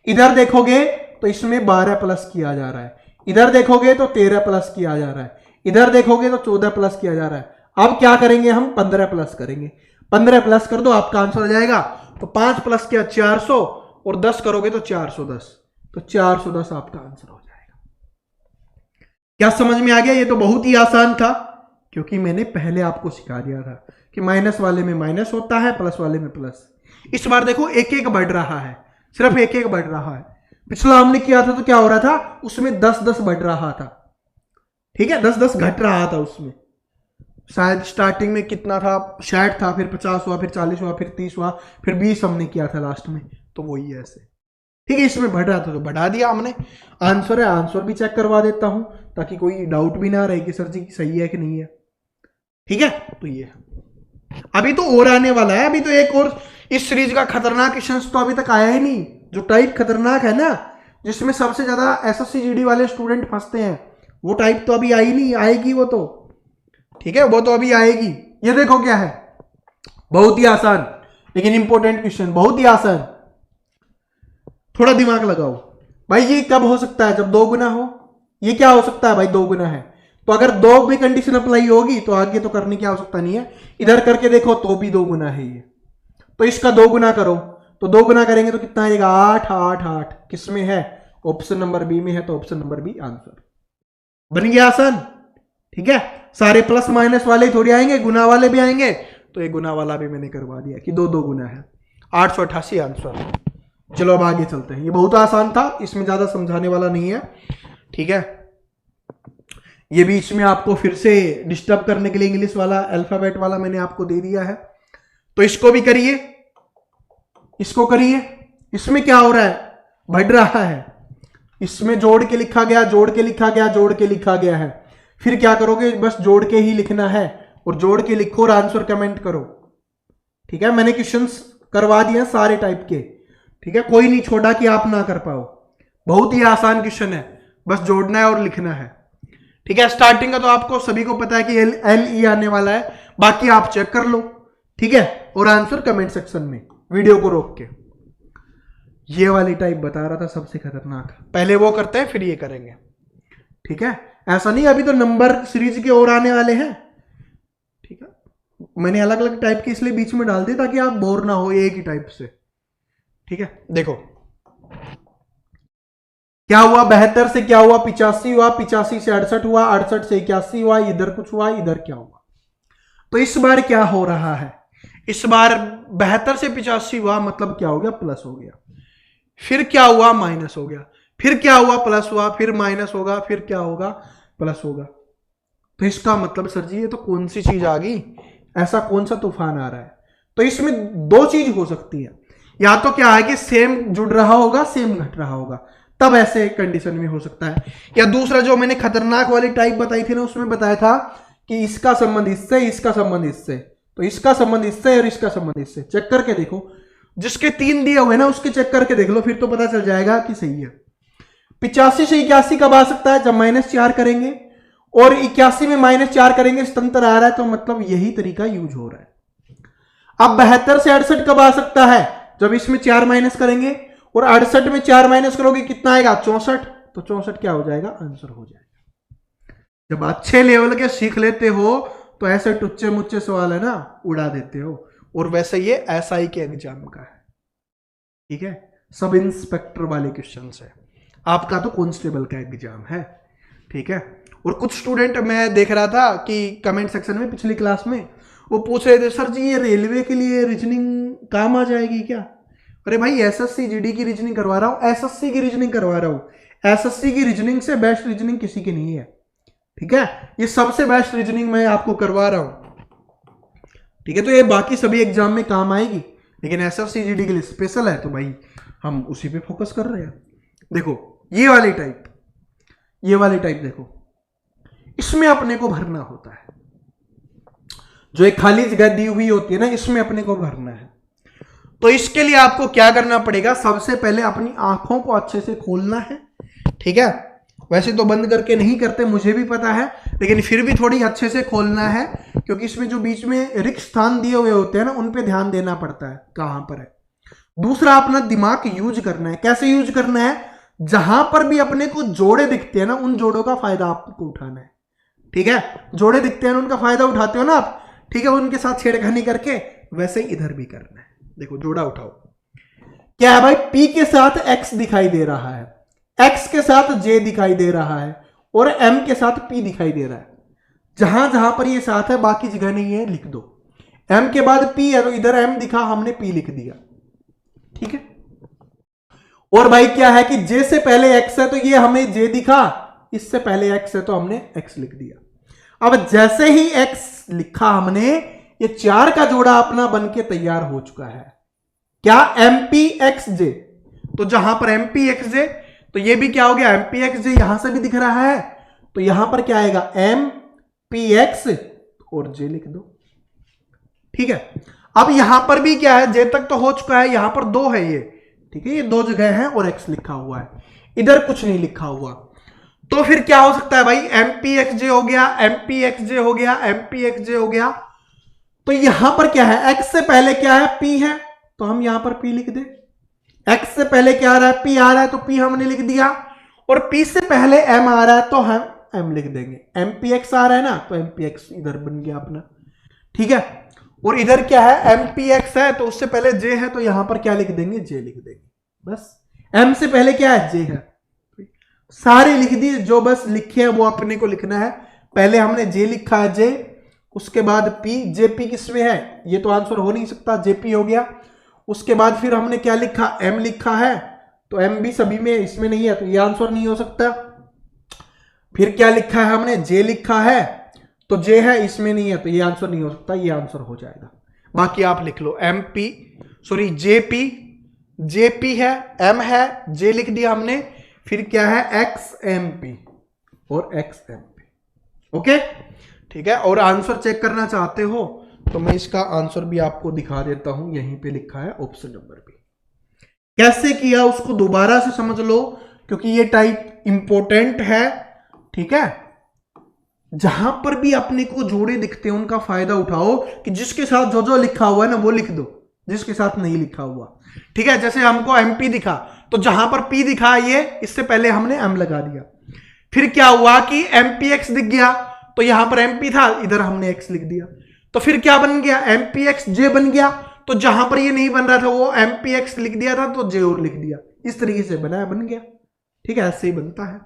इधर देखोगे तो इसमें 12 प्लस किया जा रहा है, इधर देखोगे तो 13 प्लस किया जा रहा है, इधर देखोगे तो 14 प्लस किया जा रहा है। अब क्या करेंगे हम, 15 प्लस करेंगे। 15 प्लस कर दो, आपका आंसर आ जाएगा। तो 5 प्लस किया 400 और 10 करोगे तो 410, तो 410 आपका आंसर हो जाएगा। क्या समझ में आ गया? ये तो बहुत ही आसान था, क्योंकि मैंने पहले आपको सिखा दिया था कि माइनस वाले में माइनस होता है, प्लस वाले में प्लस। इस बार देखो एक एक बढ़ रहा है, सिर्फ एक एक बढ़ रहा है। पिछला हमने किया था तो क्या हो रहा था, उसमें 10-10 बढ़ रहा था, ठीक है, 10-10 घट रहा था उसमें। शायद स्टार्टिंग में कितना था, 60 था, फिर 50 हुआ, फिर 40 हुआ, फिर 30 हुआ, फिर 20 हमने किया था लास्ट में। तो वही है ऐसे, ठीक है। इसमें बढ़ रहा था तो बढ़ा दिया हमने। आंसर है, आंसर भी चेक करवा देता हूं ताकि कोई डाउट भी ना रहे कि सर जी सही है कि नहीं है, ठीक है। तो ये अभी तो और आने वाला है, अभी तो एक और इस सीरीज का खतरनाक क्वेश्चन तो अभी तक आया ही नहीं। जो टाइप खतरनाक है ना, जिसमें सबसे ज्यादा एसएससी जीडी वाले स्टूडेंट फंसते हैं, वो टाइप तो अभी आई नहीं, आएगी वो तो, ठीक है, वो तो अभी आएगी। ये देखो क्या है, बहुत ही आसान लेकिन इंपॉर्टेंट क्वेश्चन, बहुत ही आसान। थोड़ा दिमाग लगाओ भाई, ये कब हो सकता है, जब 2 गुना हो। ये क्या हो सकता है भाई, 2 गुना है, तो अगर 2 में कंडीशन अप्लाई होगी तो आगे तो करने की आवश्यकता नहीं है। इधर करके देखो तो भी 2 गुना है ये, तो इसका 2 गुना करो, तो 2 गुना करेंगे तो कितना आएगा, 8 8 8। किस में है, ऑप्शन नंबर बी में है, तो ऑप्शन नंबर बी आंसर। बन गया आसान, ठीक है। सारे प्लस माइनस वाले थोड़ी आएंगे, गुना वाले भी आएंगे, तो ये गुना वाला भी मैंने करवा दिया कि 2 2 गुना है। 888 आंसर। चलो अब आगे चलते हैं, ये बहुत आसान था, इसमें ज्यादा समझाने वाला नहीं है, ठीक है। ये बीच में आपको फिर से डिस्टर्ब करने के लिए इंग्लिश वाला अल्फाबेट वाला मैंने आपको दे दिया है, तो इसको भी करिए, इसको करिए। इसमें क्या हो रहा है, बढ़ रहा है, इसमें जोड़ के लिखा गया, जोड़ के लिखा गया, जोड़ के लिखा गया है। फिर क्या करोगे, बस जोड़ के ही लिखना है, और जोड़ के लिखो और आंसर कमेंट करो, ठीक है। मैंने क्वेश्चंस करवा दिए सारे टाइप के, ठीक है, कोई नहीं छोड़ा कि आप ना कर पाओ। बहुत ही आसान क्वेश्चन है, बस जोड़ना है और लिखना है, ठीक है। स्टार्टिंग का तो आपको सभी को पता है कि एल ई आने वाला है, बाकी आप चेक कर लो, ठीक है, और आंसर कमेंट सेक्शन में वीडियो को रोक के। ये वाली टाइप बता रहा था सबसे खतरनाक, पहले वो करते हैं फिर ये करेंगे, ठीक है। ऐसा नहीं, अभी तो नंबर सीरीज के और आने वाले हैं, ठीक है। मैंने अलग अलग टाइप के इसलिए बीच में डाल दिया ताकि आप बोर ना हो एक ही टाइप से, ठीक है। देखो क्या हुआ, 72 से क्या हुआ, 85 हुआ, 85 से 68 हुआ, 68 से 81 हुआ, इधर कुछ हुआ, इधर क्या हुआ। तो इस बार क्या हो रहा है, इस बार 72 से 85 हुआ, मतलब क्या हो गया, प्लस हो गया। फिर क्या हुआ, माइनस हो गया। फिर क्या हुआ, प्लस हुआ, फिर माइनस होगा, फिर क्या होगा, प्लस होगा। तो इसका मतलब सर जी ये तो कौन सी चीज आ गई, ऐसा कौन सा तूफान आ रहा है। तो इसमें 2 चीज हो सकती है, या तो क्या है कि सेम जुड़ रहा होगा, सेम घट रहा होगा, तब ऐसे कंडीशन में हो सकता है। या दूसरा जो मैंने खतरनाक वाली टाइप बताई थी ना, उसमें बताया था कि इसका संबंध इससे, इसका संबंध इससे, तो इसका संबंध इससे और इसका संबंध इससे। चेक करके देखो, जिसके 3 दिए हुए ना उसके चेक करके देख लो, फिर तो पता चल जाएगा कि सही है। 85 से 81 कब आ सकता है, जब -4 करेंगे, और 81 में -4 करेंगे, स्वतंत्र आ रहा है, तो मतलब यही तरीका यूज हो रहा है। अब 72 से 68 कब आ सकता है, जब इसमें 4 माइनस करेंगे, और 68 में 4 माइनस करोगे कितना आएगा, 64। तो 64 क्या हो जाएगा, आंसर हो जाएगा। जब अच्छे लेवल के सीख लेते हो तो ऐसे टुच्चे मुच्चे सवाल है ना, उड़ा देते हो। और वैसे ये एसआई के एग्जाम का है, ठीक है, सब इंस्पेक्टर वाले क्वेश्चन है, आपका तो कांस्टेबल का एग्जाम है, ठीक है। और कुछ स्टूडेंट मैं देख रहा था कि कमेंट सेक्शन में पिछली क्लास में वो पूछ रहे थे, सर जी ये रेलवे के लिए रीजनिंग काम आ जाएगी क्या। अरे भाई एसएससी जीडी की रीजनिंग करवा रहा हूँ, एसएससी की रीजनिंग करवा रहा हूँ। एसएससी की रीजनिंग से बेस्ट रीजनिंग किसी की नहीं है, ठीक है, ये सबसे बेस्ट रीजनिंग मैं आपको करवा रहा हूँ, ठीक है। तो ये बाकी सभी एग्जाम में काम आएगी, लेकिन एसएससी जीडी के लिए स्पेशल है, तो भाई हम उसी पे फोकस कर रहे हैं। देखो ये वाली टाइप, ये वाली टाइप देखो, इसमें अपने को भरना होता है, जो एक खाली जगह दी हुई होती है ना, इसमें अपने को भरना है। तो इसके लिए आपको क्या करना पड़ेगा, सबसे पहले अपनी आंखों को अच्छे से खोलना है, ठीक है। वैसे तो बंद करके नहीं करते, मुझे भी पता है, लेकिन फिर भी थोड़ी अच्छे से खोलना है, क्योंकि इसमें जो बीच में रिक्त स्थान दिए हुए होते हैं ना, उन पे ध्यान देना पड़ता है कहां पर है। दूसरा अपना दिमाग यूज करना है। कैसे यूज करना है, जहां पर भी अपने को जोड़े दिखते हैं ना, उन जोड़ों का फायदा आपको उठाना है। ठीक है, जोड़े दिखते हैं उनका फायदा उठाते हो ना आप, ठीक है, उनके साथ छेड़खानी करके वैसे ही इधर भी करना है। देखो जोड़ा उठाओ, क्या है भाई, p के साथ x दिखाई दे रहा है, x के साथ j दिखाई दे रहा है और m के साथ p दिखाई दे रहा है। जहां जहां पर ये साथ है बाकी जगह नहीं है, लिख दो। m के बाद p है तो इधर m दिखा, हमने p लिख दिया। ठीक है, और भाई क्या है कि j से पहले x है तो ये हमें j दिखा, इससे पहले x है तो हमने x लिख दिया। अब जैसे ही x लिखा हमने, ये 4 का जोड़ा अपना बनके तैयार हो चुका है। क्या, MPXJ। तो जहां पर MPXJ, तो ये भी क्या हो गया, MPXJ, यहां से भी दिख रहा है तो यहां पर क्या आएगा, MPX और J लिख दो। ठीक है, अब यहां पर भी क्या है, J तक तो हो चुका है, यहां पर 2 है ये, ठीक है, ये 2 जगह है और X लिखा हुआ है, इधर कुछ नहीं लिखा हुआ। तो फिर क्या हो सकता है भाई, MPXJ हो गया, MPXJ हो गया, MPXJ हो गया। तो यहां पर क्या है, X से पहले क्या है, P है, तो हम यहां पर P लिख दे। X से पहले क्या आ रहा है, P आ रहा है तो P हमने लिख दिया, और P से पहले M आ रहा है तो हम M लिख देंगे। MPX आ रहा है ना, तो MPX इधर बन गया अपना। ठीक है, और इधर क्या है, MPX है तो उससे पहले J है तो यहां पर क्या लिख देंगे, J लिख देंगे। बस M से पहले क्या है, J है, सारे लिख दिए, जो बस लिखे हैं वो अपने को लिखना है। पहले हमने J लिखा है, J, उसके बाद P, JP किसमें है, ये तो आंसर हो नहीं सकता, JP हो गया। उसके बाद फिर हमने क्या लिखा, M लिखा है, तो M भी सभी में, इसमें नहीं है तो ये आंसर नहीं हो सकता। फिर क्या लिखा है हमने, J लिखा है, तो J है, इसमें नहीं है तो ये आंसर नहीं हो सकता, ये आंसर हो जाएगा। बाकी आप लिख लो, JP है, M है, J लिख दिया हमने, फिर क्या है, XMP और XMP। ओके, ठीक है, और आंसर चेक करना चाहते हो तो मैं इसका आंसर भी आपको दिखा देता हूं, यहीं पे लिखा है ऑप्शन नंबर बी। कैसे किया उसको दोबारा से समझ लो, क्योंकि ये टाइप इंपॉर्टेंट है। ठीक है, जहां पर भी अपने को जोड़े दिखते हैं उनका फायदा उठाओ, कि जिसके साथ जो जो लिखा हुआ है ना वो लिख दो, जिसके साथ नहीं लिखा हुआ। ठीक है, जैसे हमको MP दिखा तो जहां पर P दिखा ये, इससे पहले हमने M लगा दिया। फिर क्या हुआ कि MPX दिख गया तो यहां पर MP था, इधर हमने X लिख दिया, तो फिर क्या बन गया, MPXJ बन गया। तो जहां पर ये नहीं बन रहा था वो MPX लिख दिया था तो J और लिख दिया, इस तरीके से बनाया, बन गया। ठीक है, ऐसे ही बनता है।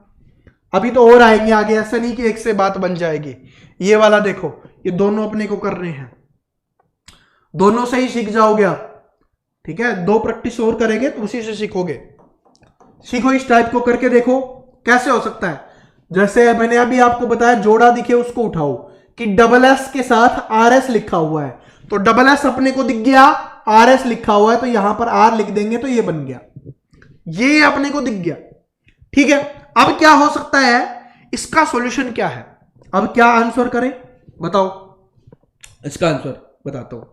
अभी तो और आएंगे आगे, ऐसा नहीं कि एक से बात बन जाएगी। ये वाला देखो, ये दोनों अपने को करने हैं, दोनों से ही सीख जाओगे आप। ठीक है, 2 प्रैक्टिस और करेंगे तो उसी से सीखोगे। सीखो, इस टाइप को करके देखो कैसे हो सकता है। जैसे मैंने अभी आपको बताया, जोड़ा दिखे उसको उठाओ, कि SS के साथ RS लिखा हुआ है, तो SS अपने को दिख गया, RS लिखा हुआ है तो यहां पर R लिख देंगे तो ये बन गया, ये अपने को दिख गया। ठीक है, अब क्या हो सकता है, इसका सॉल्यूशन क्या है, अब क्या आंसर करें बताओ, इसका आंसर बताता हूं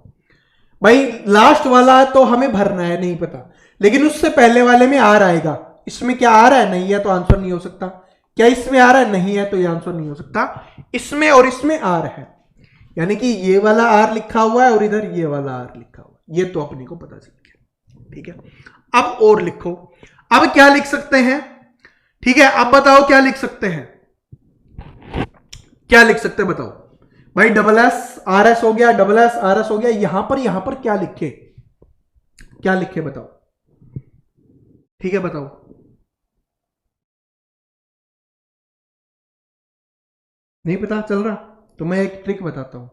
भाई। लास्ट वाला तो हमें भरना है, नहीं पता, लेकिन उससे पहले वाले में R आएगा। इसमें क्या आ रहा है, नहीं है तो आंसर नहीं हो सकता। क्या इसमें आ रहा है, नहीं है तो ये आंसर नहीं हो सकता। इसमें और इसमें R है, यानी कि ये वाला R लिखा हुआ है और इधर ये वाला R लिखा हुआ है, ये तो अपने को पता चल गया। ठीक है, अब और लिखो, अब क्या लिख सकते हैं। ठीक है, अब बताओ क्या लिख सकते हैं, क्या लिख सकते हैं बताओ भाई। SS RS हो गया, SS RS हो गया, यहां पर क्या लिखे, क्या लिखे बताओ। ठीक है, बताओ। नहीं पता चल रहा तो मैं एक ट्रिक बताता हूं।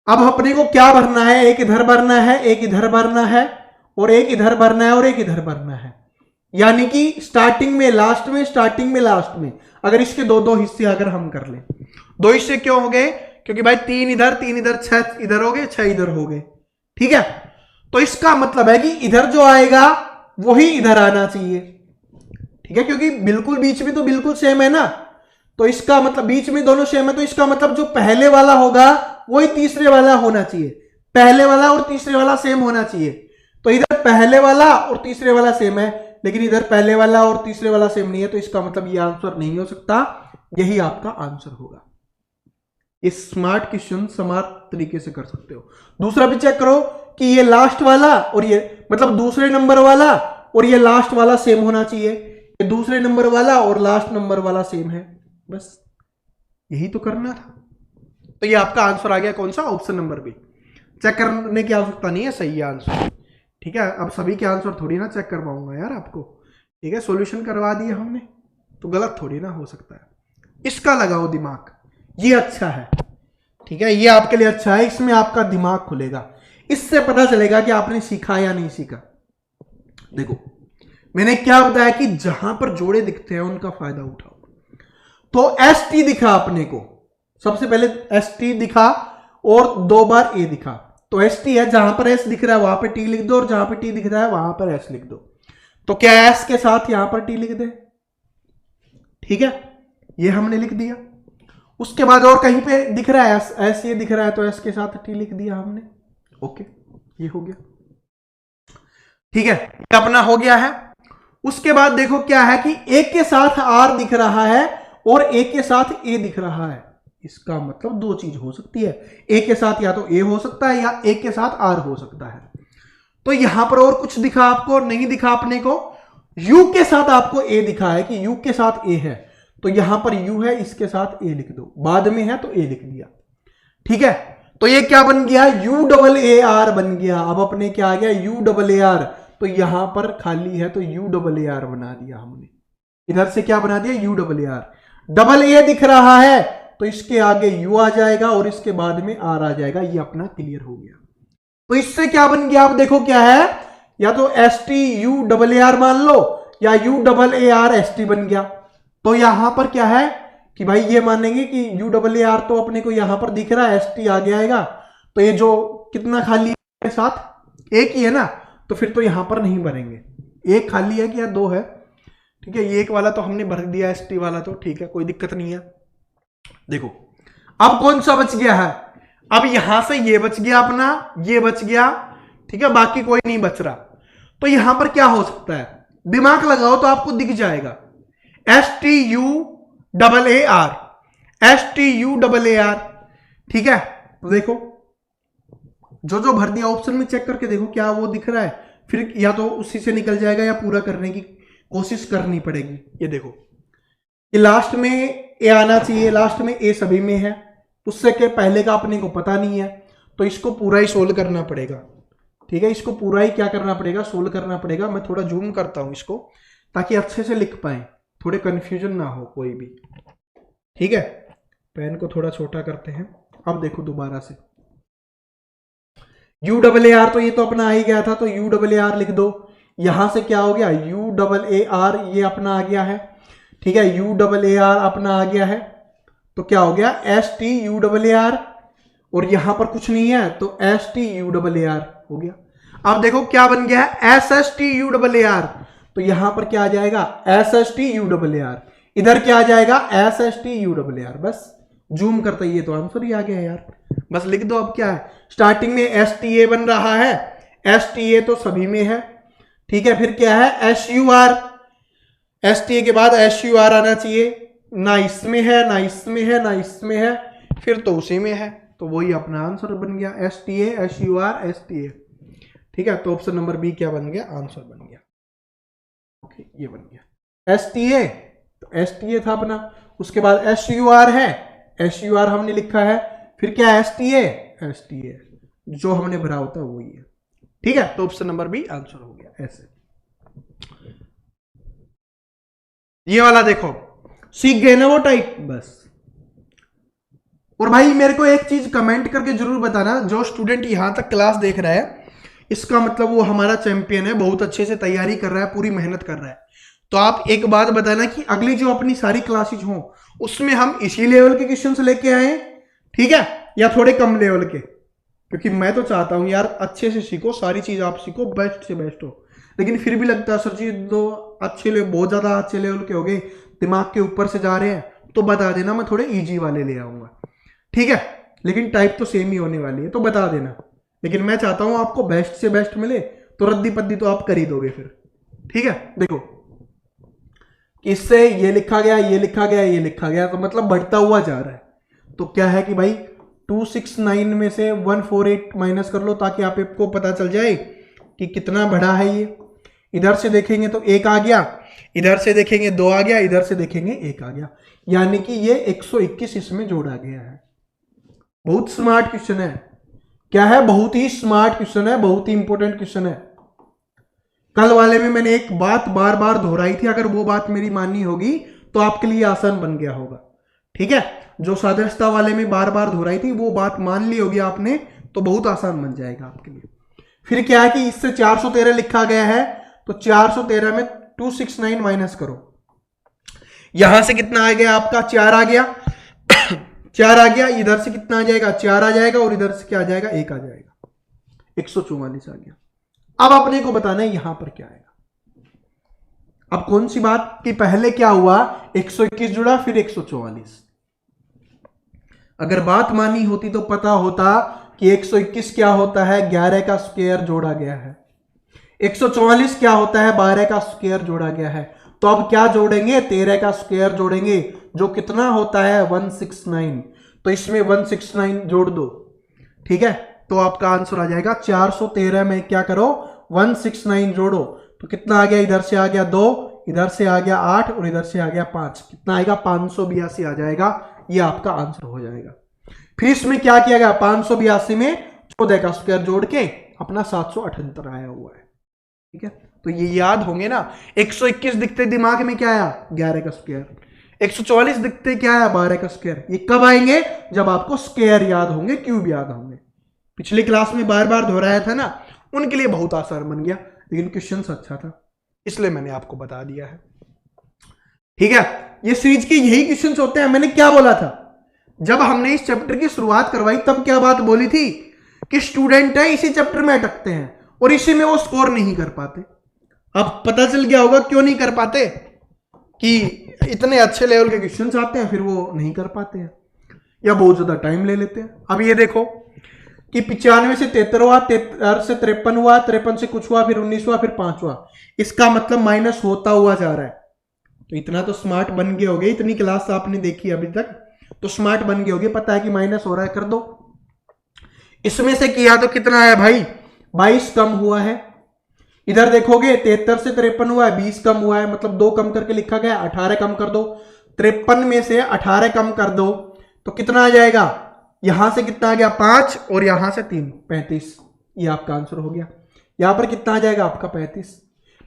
अब अपने को क्या भरना है, एक इधर भरना है, एक इधर भरना है, और एक इधर भरना है, और एक इधर भरना है। यानी कि स्टार्टिंग में लास्ट में, स्टार्टिंग में लास्ट में, अगर इसके 2-2 हिस्से अगर हम कर लें, 2 हिस्से क्यों हो गए, क्योंकि भाई 3 इधर 6 इधर हो गए, 6 इधर हो गए। ठीक है, तो इसका मतलब है कि इधर जो आएगा वही इधर आना चाहिए। ठीक है, क्योंकि बिल्कुल बीच में तो बिल्कुल सेम है ना, तो इसका मतलब बीच में दोनों सेम है, तो इसका मतलब जो पहले वाला होगा वही तीसरे वाला होना चाहिए, पहले वाला और तीसरे वाला सेम होना चाहिए। तो इधर पहले वाला और तीसरे वाला सेम है, लेकिन इधर पहले वाला और तीसरे वाला सेम नहीं है, तो इसका मतलब ये आंसर नहीं हो सकता, यही आपका आंसर होगा। इस स्मार्ट क्वेश्चन स्मार्ट तरीके से कर सकते हो। दूसरा भी चेक करो कि ये लास्ट वाला और ये मतलब दूसरे नंबर वाला और ये लास्ट वाला सेम होना चाहिए। ये दूसरे नंबर वाला और लास्ट नंबर वाला सेम है, बस यही तो करना था। तो ये आपका आंसर आ गया कौन सा, ऑप्शन नंबर बी। चेक करने की आवश्यकता नहीं है, सही है आंसर। ठीक है, अब सभी के आंसर थोड़ी ना चेक कर पाऊंगा यार आपको। ठीक है, सॉल्यूशन करवा दिया हमने तो गलत थोड़ी ना हो सकता है। इसका लगाओ दिमाग, ये अच्छा है। ठीक है, ये आपके लिए अच्छा है, इसमें आपका दिमाग खुलेगा, इससे पता चलेगा कि आपने सीखा या नहीं सीखा। देखो मैंने क्या बताया कि जहां पर जोड़े दिखते हैं उनका फायदा उठाओ। तो एस टी दिखा अपने को, सबसे पहले एस टी दिखा और 2 बार ए दिखा, तो एस टी है, जहां पर एस दिख रहा है वहां पर टी लिख दो और जहां पर टी दिख रहा है वहां पर एस लिख दो। तो क्या एस के साथ यहां पर टी लिख दे, ठीक है, ये हमने लिख दिया। उसके बाद और कहीं पे दिख रहा है एस, एस ये दिख रहा है तो एस के साथ टी लिख दिया हमने। ओके, ये हो गया। ठीक है, ये अपना हो गया है। उसके बाद देखो क्या है कि ए के साथ आर दिख रहा है और ए के साथ ए दिख रहा है। इसका मतलब 2 चीज हो सकती है, ए के साथ या तो ए हो सकता है या ए के साथ आर हो सकता है। तो यहां पर और कुछ दिखा आपको, नहीं दिखा अपने को। यू के साथ आपको ए दिखा है कि यू के साथ ए है, तो यहां पर यू है, इसके साथ ए लिख दो, बाद में है तो ए लिख दिया। ठीक है, तो ये क्या बन गया, यू डबल ए आर बन गया। अब अपने क्या आ गया, यू डबल ए आर, तो यहां पर खाली है तो यू डबल ए आर बना दिया हमने। इधर से क्या बना दिया, U double A R. Double A दिख रहा है तो इसके आगे यू आ जाएगा और इसके बाद में आर आ जाएगा। ये अपना क्लियर हो गया। तो इससे क्या बन गया, आप देखो क्या है, या तो S T U double A R मान लो या U double A R S T बन गया। तो यहां पर क्या है कि भाई ये मानेंगे कि यू डबल ए आर तो अपने को यहां पर दिख रहा है, एस टी आगे आएगा, तो ये जो कितना खाली है साथ एक ही है ना, तो फिर तो यहां पर नहीं भरेंगे। एक खाली है कि या 2 है। ठीक है, ये एक वाला तो हमने भर दिया, एस टी वाला तो ठीक है, कोई दिक्कत नहीं है। देखो अब कौन सा बच गया है, अब यहां से ये बच गया अपना, ये बच गया। ठीक है, बाकी कोई नहीं बच रहा। तो यहां पर क्या हो सकता है, दिमाग लगाओ तो आपको दिख जाएगा, S T U double A R, S T U double A R. ठीक है, तो देखो जो जो भर दिया ऑप्शन में चेक करके देखो क्या वो दिख रहा है, फिर या तो उसी से निकल जाएगा या पूरा करने की कोशिश करनी पड़ेगी। ये देखो ये लास्ट में ए आना चाहिए, लास्ट में ए सभी में है, उससे के पहले का अपने को पता नहीं है, तो इसको पूरा ही सोल्व करना पड़ेगा। ठीक है, इसको पूरा ही क्या करना पड़ेगा, सोल्व करना पड़ेगा। मैं थोड़ा जूम करता हूं इसको ताकि अच्छे से लिख पाए, थोड़े कंफ्यूजन ना हो कोई भी। ठीक है, पेन को थोड़ा छोटा करते हैं। अब देखो दोबारा से यू डबल ए आर, तो ये तो अपना आ ही गया था, तो यू डबल ए आर लिख दो। यहां से क्या हो गया, यू डबल ए आर, ये अपना आ गया है। ठीक है, यू डबल ए आर अपना आ गया है, तो क्या हो गया, S T U double A R, और यहां पर कुछ नहीं है तो S T U double A R हो गया। अब देखो क्या बन गया है, S S T U double A R, तो यहां पर क्या आ जाएगा, S S T U double A R, इधर क्या आ जाएगा, S S T U double A R. बस जूम करते ही तो आंसर ही आ गया यार, बस लिख दो। अब क्या है, स्टार्टिंग में एस टी ए बन रहा है, एस टी ए तो सभी में है। ठीक है, फिर क्या है, S U R, S T A के बाद एस यू आर आना चाहिए, ना इसमें है ना इसमें है ना इसमें है, फिर तो उसी में है, तो वही अपना आंसर बन गया, S T A S U R S T ए। ठीक है, तो ऑप्शन नंबर बी क्या बन गया, आंसर बन गया। ओके, ये बन गया एस टी ए, तो एस टी ए था अपना। उसके बाद एस यू आर है, एस यू आर हमने लिखा है, फिर क्या एस टी ए जो हमने भरा होता है वही है। ठीक है, तो ऑप्शन नंबर बी आंसर हो गया। ऐसे ये वाला देखो, सीख गए ना वो टाइप, बस। और भाई मेरे को एक चीज कमेंट करके जरूर बताना, जो स्टूडेंट यहां तक क्लास देख रहा है इसका मतलब वो हमारा चैंपियन है, बहुत अच्छे से तैयारी कर रहा है, पूरी मेहनत कर रहा है। तो आप एक बात बताना कि अगली जो अपनी सारी क्लासेज हों उसमें हम इसी लेवल के क्वेश्चंस लेके आए, ठीक है, या थोड़े कम लेवल के, क्योंकि मैं तो चाहता हूं यार अच्छे से सीखो, सारी चीज आप सीखो, बेस्ट से बेस्ट हो। लेकिन फिर भी लगता है सर जी तो अच्छे बहुत ज्यादा अच्छे लेवल के हो गए, दिमाग के ऊपर से जा रहे हैं, तो बता देना, मैं थोड़े इजी वाले ले आऊंगा। ठीक है, लेकिन टाइप तो सेम ही होने वाली है, तो बता देना। लेकिन मैं चाहता हूं आपको बेस्ट से बेस्ट मिले, तो रद्दी पद्दी तो आप कर ही दोगे फिर। ठीक है, देखो इससे ये लिखा गया, ये लिखा गया, ये लिखा गया, तो मतलब बढ़ता हुआ जा रहा है। तो क्या है कि भाई 269 में से 148 माइनस कर लो, ताकि आपको पता चल जाए कि कितना बढ़ा है ये। इधर से देखेंगे तो 1 आ गया, इधर से देखेंगे 2 आ गया, इधर से देखेंगे 1 आ गया, यानी कि ये 121 इसमें जोड़ा गया है। बहुत स्मार्ट क्वेश्चन है। क्या है? बहुत ही स्मार्ट क्वेश्चन है, बहुत ही इंपॉर्टेंट क्वेश्चन है। कल वाले में मैंने एक बात बार बार दोहराई थी, अगर वो बात मेरी माननी होगी तो आपके लिए आसान बन गया होगा। ठीक है, जो सादृश्यता वाले में बार बार दोहराई थी वो बात मान ली होगी आपने, तो बहुत आसान बन जाएगा आपके लिए। फिर क्या है कि इससे 413 लिखा गया है, तो 413 में 269 माइनस करो, यहां से कितना आ गया आपका? 4 आ गया 4 आ गया, इधर से कितना आ जाएगा? 4 आ जाएगा, और इधर से क्या आ जाएगा? 1 आ जाएगा, 144 आ गया। अब अपने को बताना है यहां पर क्या आएगा। अब कौन सी बात कि पहले क्या हुआ? 121 जुड़ा, फिर 144। अगर बात मानी होती तो पता होता कि 121 क्या होता है? 11 का स्क्वायर जोड़ा गया है। 144 क्या होता है? 12 का स्क्वायर जोड़ा गया है। तो अब क्या जोड़ेंगे? 13 का स्क्वायर जोड़ेंगे, जो कितना होता है? 169। तो इसमें 169 जोड़ दो। ठीक है, तो आपका आंसर आ जाएगा 413 में क्या करो? 169 जोड़ो, तो कितना आ गया? इधर से आ गया 2, इधर से आ गया 8, और इधर से आ गया 5। कितना आएगा? 582 आ जाएगा। ये आपका आंसर हो जाएगा। फिर इसमें क्या किया गया? 582 में 14 का स्क्वायर जोड़ के अपना 778 आया हुआ है। ठीक है, तो ये याद होंगे ना। 121 दिखते दिमाग में क्या आया? 11 का स्क्वायर। 144 दिखते क्या आया? 12 का स्क्वायर। ये कब आएंगे? जब आपको स्क्वायर याद होंगे, क्यूब याद होंगे। पिछली क्लास में बार बार दोहराया था ना, उनके लिए बहुत आसान बन गया, लेकिन क्वेश्चन अच्छा था इसलिए मैंने आपको बता दिया है। ठीक है, ये सीरीज के यही क्वेश्चंस होते हैं। मैंने क्या बोला था जब हमने इस चैप्टर की शुरुआत करवाई? तब क्या बात बोली थी कि स्टूडेंट है इसी चैप्टर में अटकते हैं और इसी में वो स्कोर नहीं कर पाते। अब पता चल गया होगा क्यों नहीं कर पाते, कि इतने अच्छे लेवल के क्वेश्चंस आते हैं फिर वो नहीं कर पाते हैं या बहुत ज्यादा टाइम ले लेते हैं। अब ये देखो कि 95 से 73 हुआ, 73 से 53 हुआ, 53 से कुछ हुआ, फिर 19 हुआ, फिर 5 हुआ। इसका मतलब माइनस होता हुआ जा रहा है। तो इतना तो स्मार्ट बन गए होगे, इतनी क्लास आपने देखी अभी तक, तो स्मार्ट बन गए होगे, पता है कि माइनस हो रहा है, कर दो। इसमें से किया तो कितना आया भाई? 22 कम हुआ है। इधर देखोगे 73 से 53 हुआ है, 20 कम हुआ है, मतलब 2 कम करके लिखा गया, 18 कम कर दो। 53 में से 18 कम कर दो तो कितना आ जाएगा? यहां से कितना आ गया? 5, और यहां से 3, 35। ये आपका आंसर हो गया। यहां पर कितना आ जाएगा आपका? 35।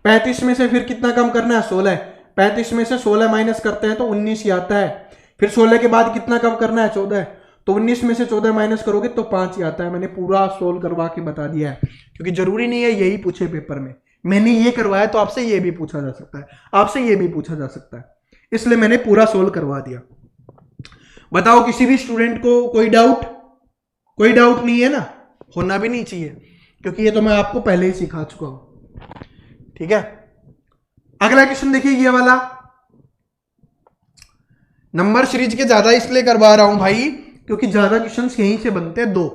35 में से फिर कितना कम करना है? 16। 35 में से 16 माइनस करते हैं तो 19 ही आता है। फिर 16 के बाद कितना कम करना है? 14। तो 19 में से 14 माइनस करोगे तो 5 ही आता है। मैंने पूरा सोल्व करवा के बता दिया है, क्योंकि जरूरी नहीं है यही पूछे पेपर में। मैंने ये करवाया तो आपसे ये भी पूछा जा सकता है, आपसे ये भी पूछा जा सकता है, इसलिए मैंने पूरा सोल्व करवा दिया। बताओ किसी भी स्टूडेंट को कोई डाउट? कोई डाउट नहीं है ना, होना भी नहीं चाहिए, क्योंकि ये तो मैं आपको पहले ही सिखा चुका हूं। ठीक है, अगला क्वेश्चन देखिए, ये वाला। नंबर सीरीज के ज्यादा इसलिए करवा रहा हूं भाई क्योंकि ज्यादा क्वेश्चंस यहीं से बनते हैं, 2।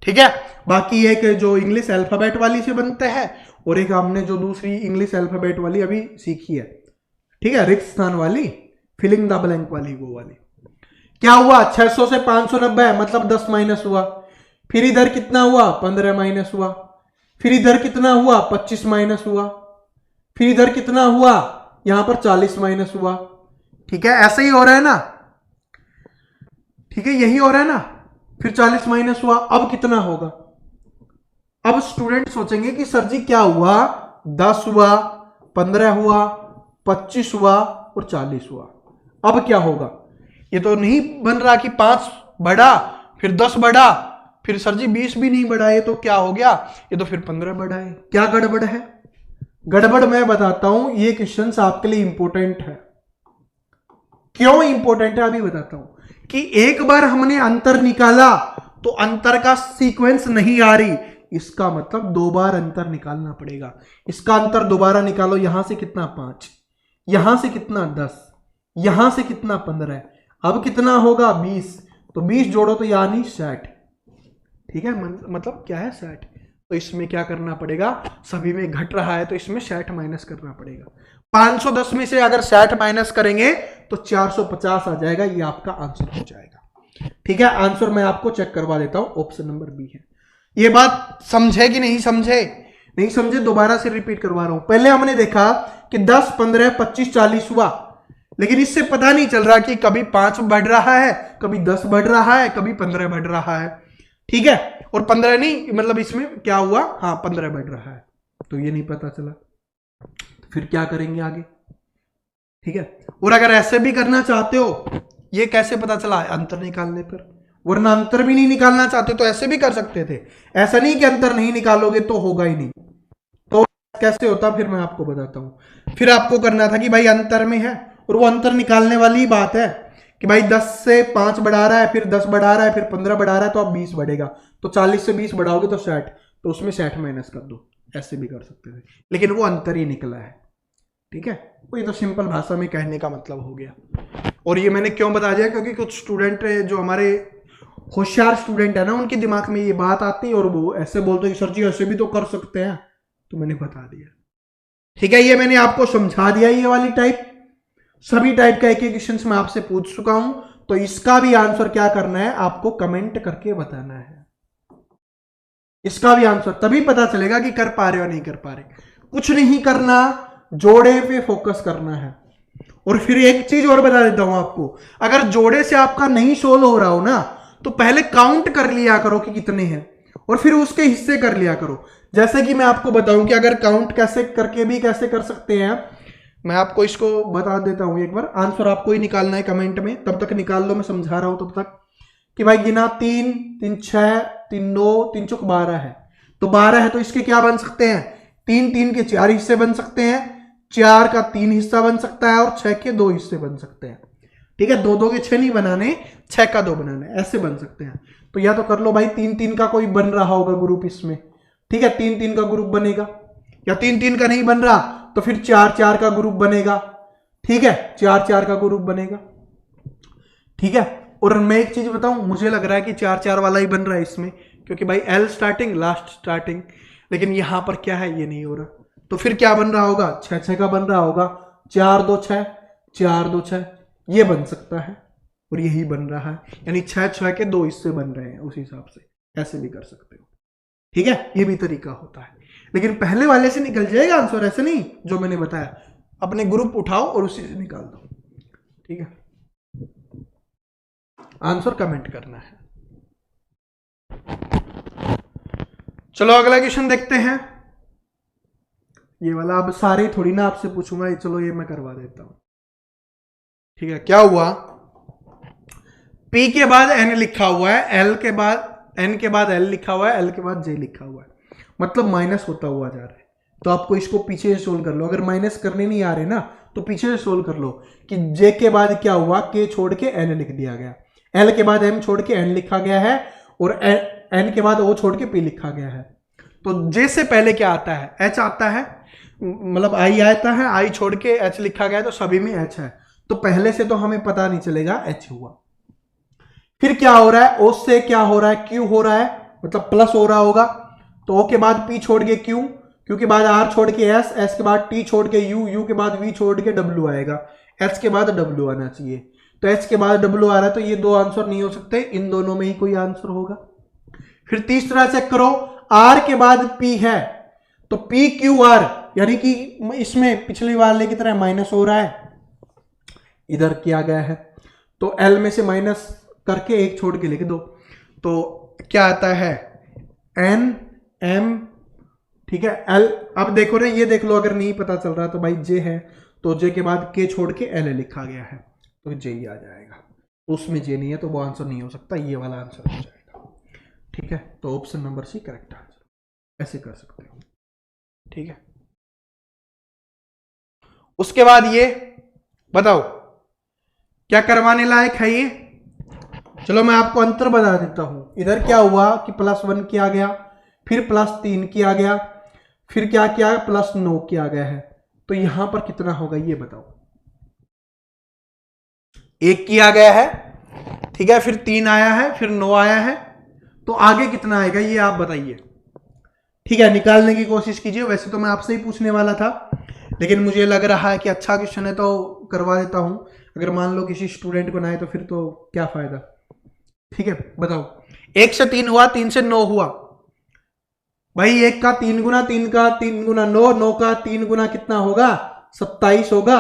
ठीक है, बाकी एक जो इंग्लिश अल्फाबेट वाली से बनते हैं, और एक हमने जो दूसरी इंग्लिश अल्फाबेट वाली अभी सीखी है, ठीक है, रिक्त स्थान वाली, फिलिंग द ब्लैंक वाली, वो वाली। क्या हुआ? 600 से 590 मतलब 10 माइनस हुआ। फिर इधर कितना हुआ? 15 माइनस हुआ। फिर इधर कितना हुआ? 25 माइनस हुआ। फिर इधर कितना हुआ? यहां पर 40 माइनस हुआ। ठीक है, ऐसे ही हो रहा है ना? ठीक है, यही हो रहा है ना? फिर 40 माइनस हुआ, अब कितना होगा? अब स्टूडेंट सोचेंगे कि सर जी क्या हुआ? 10 हुआ, 15 हुआ, 25 हुआ और 40 हुआ, अब क्या होगा? ये तो नहीं बन रहा कि 5 बढ़ा फिर 10 बढ़ा फिर सर जी 20 भी नहीं बढ़ा, ये तो क्या हो गया? ये तो फिर 15 बढ़ा है। क्या गड़बड़ है? गड़बड़ मैं बताता हूं, ये क्वेश्चन आपके लिए इंपॉर्टेंट है। क्यों इंपॉर्टेंट है अभी बताता हूं। कि एक बार हमने अंतर निकाला तो अंतर का सीक्वेंस नहीं आ रही, इसका मतलब 2 बार अंतर निकालना पड़ेगा। इसका अंतर दोबारा निकालो, यहां से कितना? 5, यहां से कितना? 10, यहां से कितना? 15, अब कितना होगा? 20। तो 20 जोड़ो तो यानी 60। ठीक है, मतलब क्या है? 60। तो इसमें क्या करना पड़ेगा? सभी में घट रहा है तो इसमें 60 माइनस करना पड़ेगा। 510 में से अगर 60 माइनस करेंगे तो 450 आ जाएगा, ये आपका आंसर हो जाएगा। ठीक है, आंसर मैं आपको चेक करवा देता हूं, ऑप्शन नंबर बी है। ये बात समझे कि नहीं समझे? नहीं समझे दोबारा से रिपीट करवा रहा हूं। पहले हमने देखा कि 10, 15, 25, 40 हुआ, लेकिन इससे पता नहीं चल रहा कि कभी 5 बढ़ रहा है, कभी 10 बढ़ रहा है, कभी 15 बढ़ रहा है। ठीक है, और 15 नहीं, मतलब इसमें क्या हुआ, हाँ 15 बढ़ रहा है, तो ये नहीं पता चला। तो फिर क्या करेंगे आगे? ठीक है, और अगर ऐसे भी करना चाहते हो, ये कैसे पता चला? अंतर निकालने पर। वरना अंतर भी नहीं निकालना चाहते तो ऐसे भी कर सकते थे। ऐसा नहीं कि अंतर नहीं निकालोगे तो होगा ही नहीं। तो कैसे होता फिर मैं आपको बताता हूं। फिर आपको करना था कि भाई अंतर में है, और वो अंतर निकालने वाली बात है कि भाई 10 से 5 बढ़ा रहा है, फिर 10 बढ़ा रहा है, फिर 15 बढ़ा रहा है, तो अब 20 बढ़ेगा। तो 40 से 20 बढ़ाओगे तो 60, तो उसमें 60 माइनस कर दो। ऐसे भी कर सकते थे, लेकिन वो अंतर ही निकला है। ठीक है, वो ये तो सिंपल भाषा में कहने का मतलब हो गया। और ये मैंने क्यों बता दिया, क्योंकि कुछ स्टूडेंट जो हमारे होशियार स्टूडेंट है ना, उनके दिमाग में ये बात आती है और वो ऐसे बोलते हैं कि सर जी ऐसे भी तो कर सकते हैं, तो मैंने बता दिया। ठीक है, ये मैंने आपको समझा दिया। ये वाली टाइप, सभी टाइप का एक एक क्वेश्चन मैं आपसे पूछ चुका हूं, तो इसका भी आंसर क्या करना है, आपको कमेंट करके बताना है। इसका भी आंसर तभी पता चलेगा कि कर पा रहे हो नहीं कर पा रहे। कुछ नहीं करना, जोड़े पे फोकस करना है। और फिर एक चीज और बता देता हूं आपको, अगर जोड़े से आपका नहीं सोल्व हो रहा हो ना, तो पहले काउंट कर लिया करो कि कितने हैं, और फिर उसके हिस्से कर लिया करो। जैसे कि मैं आपको बताऊं कि अगर काउंट कैसे करके भी कैसे कर सकते हैं, मैं आपको इसको बता देता हूं एक बार। आंसर आपको ही निकालना है कमेंट में, तब तक निकाल लो, मैं समझा रहा हूं तब तक। कि भाई गिना 3, 3 6, 3 9, 3 चौक 12 है, तो 12 है तो इसके क्या बन सकते हैं, 3 3 के 4 हिस्से बन सकते हैं, 4 का 3 हिस्सा बन सकता है, और 6 के 2 हिस्से बन सकते हैं। ठीक है, 2 2 के 6 नहीं बनाने, 6 का 2 बनाने, ऐसे बन सकते हैं। तो या तो कर लो भाई 3 3 का कोई बन रहा होगा ग्रुप इसमें। ठीक है, 3 3 का ग्रुप बनेगा, या 3 3 का नहीं बन रहा तो फिर 4 4 का ग्रुप बनेगा। ठीक है, 4 4 का ग्रुप बनेगा। ठीक है, और मैं एक चीज बताऊं, मुझे लग रहा है कि 4 4 वाला ही बन रहा है इसमें, क्योंकि भाई L स्टार्टिंग लास्ट स्टार्टिंग, लेकिन यहां पर क्या है ये नहीं हो रहा। तो फिर क्या बन रहा होगा, 6 6 का बन रहा होगा, 4 2 6, 4 2 6, ये बन सकता है, और यही बन रहा है, यानी 6 6 के 2 हिस्से बन रहे हैं। उस हिसाब से ऐसे भी कर सकते हो। ठीक है, ये भी तरीका होता है, लेकिन पहले वाले से निकल जाएगा आंसर, ऐसे नहीं जो मैंने बताया। अपने ग्रुप उठाओ और उसी से निकाल दो। ठीक है, आंसर कमेंट करना है। चलो अगला क्वेश्चन देखते हैं। ये वाला अब सारे थोड़ी ना आपसे पूछूंगा, चलो ये मैं करवा देता हूं। ठीक है, क्या हुआ, P के बाद N लिखा हुआ है, L के बाद N के बाद L लिखा हुआ है, L के बाद J लिखा हुआ है, मतलब माइनस होता हुआ जा रहा है। तो आपको इसको पीछे से सोल्व कर लो। अगर माइनस करने नहीं आ रहे ना, तो पीछे से सोल्व कर लो कि J के बाद क्या हुआ, K छोड़ के N लिख दिया गया, L के बाद M छोड़ के N लिखा गया है, और N के बाद O छोड़ के P लिखा गया है। तो J से पहले क्या आता है, H आता है, मतलब I आता है, I छोड़ के H लिखा गया है, तो सभी में H है। तो पहले से तो हमें पता नहीं चलेगा, H हुआ। फिर क्या हो रहा है, O से क्या हो रहा है, Q हो रहा है, मतलब प्लस हो रहा होगा। तो O के बाद P छोड़ के Q, Q के बाद R छोड़ के S, S के बाद T छोड़ के U, U के बाद V छोड़ के W आएगा, H के बाद W आना चाहिए। तो H के बाद W आ रहा है, तो ये दो आंसर नहीं हो सकते, इन दोनों में ही कोई आंसर होगा। फिर तीसरा चेक करो, R के बाद P है, तो P Q R, यानी कि इसमें पिछली वाले की तरह माइनस हो रहा है, इधर किया गया है। तो L में से माइनस करके एक छोड़ के लिख दो, तो क्या आता है N M। ठीक है, L, अब देखो ना, ये देख लो, अगर नहीं पता चल रहा तो भाई J है, तो J के बाद K छोड़ के L लिखा गया है, तो J ही आ जाएगा। उसमें J नहीं है तो वो आंसर नहीं हो सकता, ये वाला आंसर हो जाएगा। ठीक है, तो option number C correct answer. ऐसे कर सकते हो। ठीक है, उसके बाद ये बताओ क्या करवाने लायक है ये। चलो मैं आपको अंतर बता देता हूं। इधर क्या हुआ कि +1 किया गया, फिर +3 किया गया, फिर क्या किया, +9 किया गया है। तो यहां पर कितना होगा ये बताओ। 1 किया गया है, ठीक है, फिर 3 आया है, फिर 9 आया है, तो आगे कितना आएगा ये आप बताइए। ठीक है, निकालने की कोशिश कीजिए। वैसे तो मैं आपसे ही पूछने वाला था, लेकिन मुझे लग रहा है कि अच्छा क्वेश्चन है तो करवा देता हूं। अगर मान लो किसी स्टूडेंट को ना आए तो फिर तो क्या फायदा। ठीक है, बताओ, 1 से 3 हुआ, 3 से 9 हुआ, भाई 1 का 3 गुना, 3 का 3 गुना 9, 9 का 3 गुना कितना होगा? 27 होगा।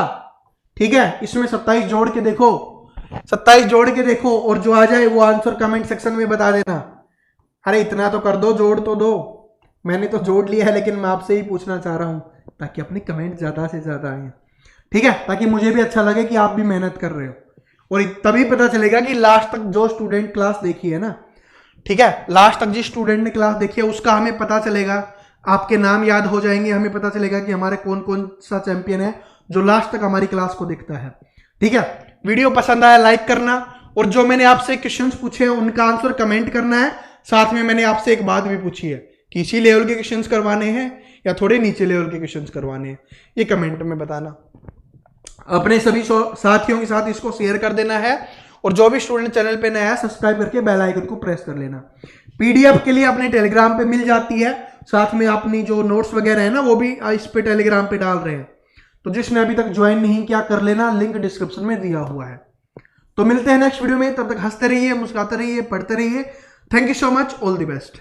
ठीक है, इसमें 27 जोड़ के देखो, 27 जोड़ के देखो और जो आ जाए वो आंसर कमेंट सेक्शन में बता देना। अरे इतना तो कर दो, जोड़ तो दो। मैंने तो जोड़ लिया है, लेकिन मैं आपसे ही पूछना चाह रहा हूं ताकि अपने कमेंट ज्यादा से ज्यादा आए। ठीक है, ताकि मुझे भी अच्छा लगे कि आप भी मेहनत कर रहे हो, और तभी पता चलेगा कि लास्ट तक जो स्टूडेंट क्लास देखी है ना, ठीक है, लास्ट तक जिस स्टूडेंट ने क्लास देखी है उसका हमें पता चलेगा, आपके नाम याद हो जाएंगे, हमें पता चलेगा कि हमारे कौन कौन सा चैंपियन है जो लास्ट तक हमारी क्लास को देखता है। ठीक है, वीडियो पसंद आया लाइक करना, और जो मैंने आपसे क्वेश्चंस पूछे हैं उनका आंसर कमेंट करना है। साथ में मैंने आपसे एक बात भी पूछी है कि इसी लेवल के क्वेश्चंस करवाने हैं या थोड़े नीचे लेवल के क्वेश्चंस करवाने हैं, ये कमेंट में बताना। अपने सभी साथियों के साथ इसको शेयर कर देना है, और जो भी स्टूडेंट चैनल पे नया है सब्सक्राइब करके बेल आइकन को प्रेस कर लेना। पीडीएफ के लिए अपने टेलीग्राम पे मिल जाती है, साथ में अपनी जो नोट्स वगैरह है ना वो भी इस पे टेलीग्राम पे डाल रहे हैं, तो जिसने अभी तक ज्वाइन नहीं किया कर लेना, लिंक डिस्क्रिप्शन में दिया हुआ है। तो मिलते हैं नेक्स्ट वीडियो में, तब तक हंसते रहिए, मुस्कुराते रहिए, पढ़ते रहिए। Thank you so much, all the best.